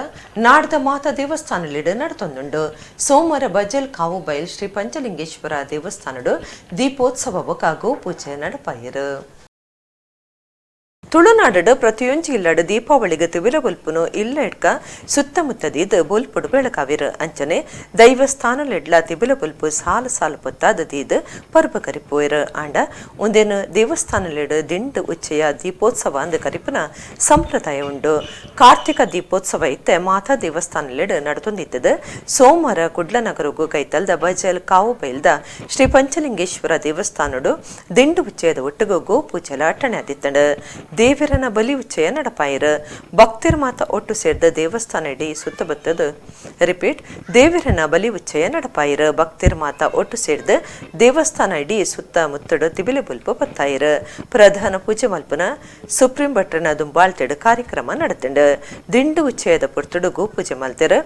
ನಾಡ್ದ ಮಾತ ದೇವಸ್ಥಾನಲಿಡು ನಡತೊಂದುಂಡು. ಸೋಮವಾರ ಬಜಲ್ ಕಾವು ಬಯಲ್ ಶ್ರೀ ಪಂಚಲಿಂಗೇಶ್ವರ ದೇವಸ್ಥಾನಡು ದೀಪೋತ್ಸವ ಬೊಕ ಗೋಪೂಜೆ ನಡಪಾಯಿರು. ತುಳುನಾಡು ಪ್ರತಿಯೊಂದು ಇಲ್ಲಡು ದೀಪಾವಳಿಗೆ ತಿವಿರ ಬೊಲ್ಪುನು ಇಲ್ಲ ಇಡ್ಕ ಸುತ್ತಮುತ್ತದೀದು ಬೊಲ್ಪುಡು ಬೆಳಕಾವಿರು. ಅಂಚನೆ ದೈವಸ್ಥಾನಲೆಡ್ಲ ತಿಬಿಲ ಬೊಲ್ಪು ಸಾಲು ಸಾಲು ಪೊತ್ತಾದದೀದು ಪರ್ಬ ಕರಿಪೋಯಿರು. ಆಂಡ ಒಂದೇನು ದೇವಸ್ಥಾನಲೆಡು ದಿಂಡು ಉಚ್ಚೆಯ ದೀಪೋತ್ಸವ ಅಂದು ಕರಿಪುನ ಸಂಪ್ರದಾಯ ಉಂಡು. ಕಾರ್ತಿಕ ದೀಪೋತ್ಸವ ಇತ್ತೆ ಮಾತಾ ದೇವಸ್ಥಾನಲೆಡು ನಡತೊಂದಿತ್ತದು. ಸೋಮವಾರ ಕುಡ್ಲನಗರಗೂ ಕೈತಲ್ದ ಬಜಲ್ ಕಾವು ಬೈಲ್ದ ಶ್ರೀ ಪಂಚಲಿಂಗೇಶ್ವರ ದೇವಸ್ಥಾನಡು ದಿಂಡು ಉಚ್ಚೆಯದ ಒಟ್ಟಿಗೂ ಗೋಪೂಜೆಲ ಅಟ್ಟಣೆ ಆದಿತ್ತಂಡು. ದೇವರನ ಬಲಿ ಉಚ್ಚಯ ನಡಪಾಯಿರು. ಭಕ್ತರ ಮಾತ ಒಟ್ಟು ಸೇರಿದ ದೇವಸ್ಥಾನ ಇಡೀ ಸುತ್ತಮುತ್ತದು ರಿಪೀಟ್ ದೇವರನ ಬಲಿ ಉಚ್ಚಯ ನಡಪಾಯಿರು. ಭಕ್ತರ ಮಾತ ಒಟ್ಟು ಸೇರಿದ ದೇವಸ್ಥಾನ ಇಡೀ ಸುತ್ತಮುತ್ತಡು ತಿಬಿಲೆ ಬುಲ್ಪು ಪತ್ತಾಯಿರು. ಪ್ರಧಾನ ಪೂಜೆ ಮಲ್ಪನ ಸುಪ್ರೀಂ ಭಟ್ರನ ದುಂಬಾಳ್ತೆಡು ಕಾರ್ಯಕ್ರಮ ನಡೆತಂಡು. ದಿಂಡು ಉಚ್ಚಯದ ಪುರ್ತಡು ಗೋಪೂಜೆ ಮಲ್ತೆರು.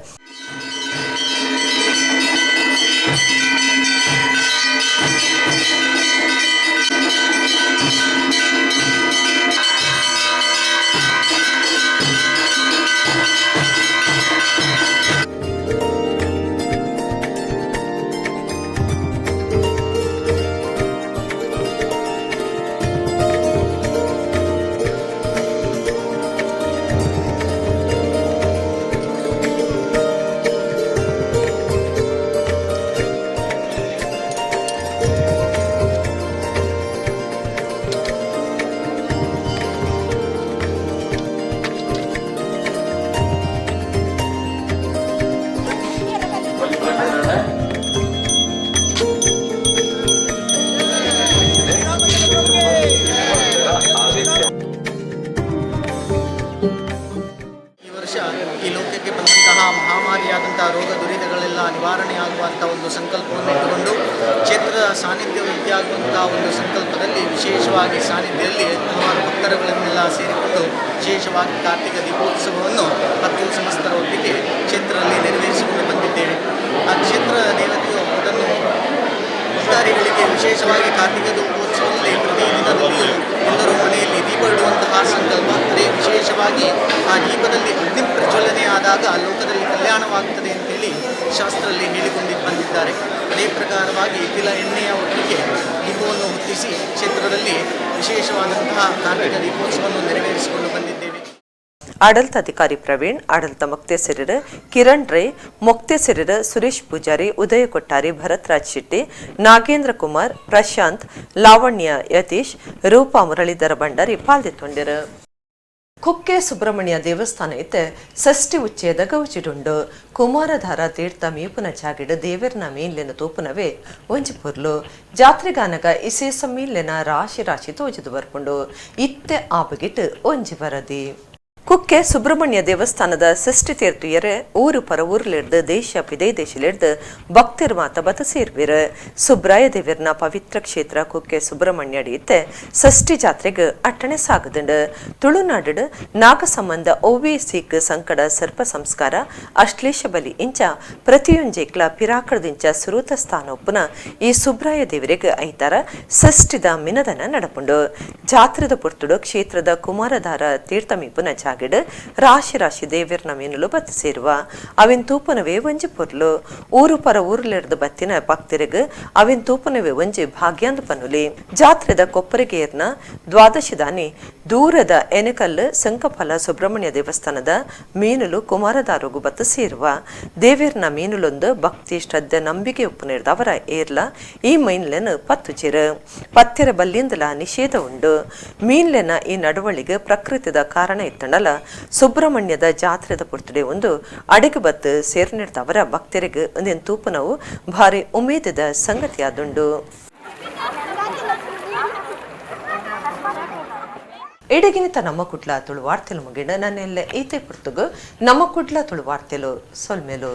ಮಹಾಮಾರಿಯಾದಂಥ ರೋಗ ದುರಿತಗಳೆಲ್ಲ ನಿವಾರಣೆಯಾಗುವಂಥ ಒಂದು ಸಂಕಲ್ಪವನ್ನು ಇಟ್ಟುಕೊಂಡು ಕ್ಷೇತ್ರದ ಸಾನ್ನಿಧ್ಯ ವೃದ್ಧಿಯಾಗುವಂಥ ಒಂದು ಸಂಕಲ್ಪದಲ್ಲಿ ವಿಶೇಷವಾಗಿ ಸಾನ್ನಿಧ್ಯದಲ್ಲಿ ಹಲವಾರು ಭಕ್ತರುಗಳನ್ನೆಲ್ಲ ಸೇರಿಕೊಂಡು ವಿಶೇಷವಾಗಿ ಕಾರ್ತಿಕ ದೀಪೋತ್ಸವವನ್ನು 10 ಸಂವತ್ಸರ ಒಟ್ಟಿಗೆ ಕ್ಷೇತ್ರದಲ್ಲಿ ನೆರವೇರಿಸಿಕೊಂಡು ಬಂದಿದ್ದೇವೆ. ಆ ಕ್ಷೇತ್ರದ ದೇವತೆಯು ಅದನ್ನು ಭಕ್ತಾದಿಗಳಿಗೆ ವಿಶೇಷವಾಗಿ ಕಾರ್ತಿಕ ದೀಪೋತ್ಸವದಲ್ಲಿ ಪ್ರತಿದಿನದಲ್ಲಿಯೂ ಎಲ್ಲರೂ ಮನೆಯಲ್ಲಿ ದೀಪ ಇಡುವಂತಹ ಸಂಕಲ್ಪ. ಅದೇ ವಿಶೇಷವಾಗಿ ಆ ದೀಪದಲ್ಲಿ ಅಗ್ನಿ ಪ್ರಜ್ವಲನೆ ಆದಾಗ ಲೋಕದಲ್ಲಿ ಕಲ್ಯಾಣವಾಗುತ್ತದೆ ಅಂತೇಳಿ ಶಾಸ್ತ್ರದಲ್ಲಿ ಹೇಳಿಕೊಂಡು ಬಂದಿದ್ದಾರೆ. ಅದೇ ಪ್ರಕಾರವಾಗಿ ತಿಲ ಎಣ್ಣೆಯ ಒಟ್ಟಿಗೆ ದೀಪವನ್ನು ಹೊತ್ತಿಸಿ ಕ್ಷೇತ್ರದಲ್ಲಿ ವಿಶೇಷವಾದಂತಹ ಕಾರ್ತಿಕ ದೀಪೋತ್ಸವವನ್ನು ನೆರವೇರಿಸಿಕೊಂಡು ಬಂದಿದ್ದೇವೆ. ಆಡಳಿತಾಧಿಕಾರಿ ಪ್ರವೀಣ್, ಆಡಳಿತ ಮೊಕ್ತೇಸರರು ಕಿರಣ್ ರೈ, ಮೊಕ್ತೇಸರರು ಸುರೇಶ್ ಪೂಜಾರಿ, ಉದಯ ಕೊಟ್ಟಾರಿ, ಭರತ್ರಾಜ್ ಶೆಟ್ಟಿ, ನಾಗೇಂದ್ರ ಕುಮಾರ್, ಪ್ರಶಾಂತ್, ಲಾವಣ್ಯ ಯತೀಶ್, ರೂಪಾ ಮುರಳೀಧರ ಭಂಡಾರಿ ಪಾಲ್ಗೊಂಡಿರು. ಕುಕ್ಕೆ ಸುಬ್ರಹ್ಮಣ್ಯ ದೇವಸ್ಥಾನ ಇತ್ತೆ ಷಷ್ಠಿ ಉಚ್ಚಯದ ಗೌಜಿಡುಂಡು. ಕುಮಾರಧಾರ ತೀರ್ಥ ಮೀಪುನ ಜಾಗಿಡು ದೇವರನ ಮೀನ್ಲೆನ ತೂಪುನವೇ ಒಂಜಿ ಪುರ್ಲು ಜಾತ್ರೆಗಾನಗ ಇಸೇಸ ಮೀನ್ಲೆನ ರಾಶಿ ರಾಶಿ ತೋಜದು ಬರ್ಪುಂಡು. ಇತ್ತೆ ಆಪಗಿಟ್ಟು ಒಂಜಿ ವರದಿ. ಕುಕ್ಕೆ ಸುಬ್ರಹ್ಮಣ್ಯ ದೇವಸ್ಥಾನದ ಷಷ್ಠಿ ತೀರ್ಥಿಯರೇ ಊರು ಪರ ಊರ್ಲಿಡ್ದು ದೇಶ ವಿದೇಶಲಿಡ್ದು ಭಕ್ತರು ಮಾತ ಬತ ಸೇರ್ವಿರು. ಸುಬ್ರಾಯ ದೇವರನ ಪವಿತ್ರ ಕ್ಷೇತ್ರ ಕುಕ್ಕೆ ಸುಬ್ರಹ್ಮಣ್ಯ ಅಡಿಯತ್ತೆ ಷಷ್ಠಿ ಜಾತ್ರೆಗೆ ಅಟ್ಟಣೆ ಸಾಗುದುಂಡು. ತುಳುನಾಡು ನಾಗ ಸಂಬಂಧ OVC ಸಂಕಡ ಸರ್ಪ ಸಂಸ್ಕಾರ ಅಶ್ಲೇಷ ಬಲಿ ಇಂಚ ಪ್ರತಿಯೊಂಜೇಕ್ಲ ಪಿರಾಕಡದಿಂಚ ಸುರೂತ ಸ್ಥಾನ ಒಪ್ಪುನ ಈ ಸುಬ್ರಾಯ ದೇವರಿಗೆ ಐತಾರ ಷಷ್ಠಿದ ಮಿನದನ ನಡಪುಂಡು. ಜಾತ್ರೆದ ಪುರ್ತುಡು ಕ್ಷೇತ್ರದ ಕುಮಾರಧಾರ ತೀರ್ಥ ಮೀಪುನ ಜಾಗಿಡು ರಾಶಿ ರಾಶಿ ದೇವರನ ಮೀನುಲು ಬತ್ತು ಸೇರುವ ಅವಿನ ತೂಪನವೇ ಒಂಜಿ ಪೊರ್ಲು. ಊರು ಪರ ಊರ್ಲಿಡ್ದು ಬತ್ತಿನ ಭಕ್ತರಿಗೆ ಅವಿನ ತೂಪನವೇ ಒಂಜಿ ಭಾಗ್ಯಾಂದ ಪನುಲಿ. ಜಾತ್ರೆದ ಕೊಪ್ಪರಿಗೆಯರ್ನ ದ್ವಾದಶಿದಾನಿ ದೂರದ ಎನೆಕಲ್ಲು ಸಂಕಫಲ ಸುಬ್ರಹ್ಮಣ್ಯ ದೇವಸ್ಥಾನದ ಮೀನುಲು ಕುಮಾರಧಾರೋಗು ಬತ್ತು ಸೇರುವ ದೇವರನ ಮೀನುಲೊಂದು ಭಕ್ತಿ ಶ್ರದ್ಧೆ ನಂಬಿಕೆ ಉಪ್ಪುನಿರ್ದ ಅವರ ಏರ್ಲ ಈ ಮೀನ್ಲೆನ ಪತ್ತುಚಿರು ಪತ್ತೆರ ಬಲ್ಲಿಂದಲ ನಿಷೇಧ ಉಂಡು. ಮೀನ್ಲೆನ ಈ ನಡವಳಿಗೆ ಪ್ರಕೃತಿದ ಕಾರಣ ಇತ್ತಂಡಲ ಸುಬ್ರಹ್ಮಣ್ಯದ ಜಾತ್ರೆದ ಪುರ್ತಡೆ ಒಂದು ಅಡಿಗೆ ಬತ್ತು ಸೇರ್ನಿಡ್ದವರ ಭಕ್ತರಿಗೆ ಒಂದೇನು ತೂಪನವು ಭಾರಿ ಉಮೇದದ ಸಂಗತಿಯಾದುಂಡು. ಎಡಗಿನಿತ ನಮ್ಮ ಕುಟ್ಲ ತುಳು ವಾರ್ತೆಲು ಮುಗಿಡ ನನ್ನೆಲ್ಲ ಈತೆ ಪುರ್ತುಗು ನಮ್ಮ ಕುಟ್ಲ ತುಳು ವಾರ್ತೆಲು ಸೊಲ್ಮೆಲು.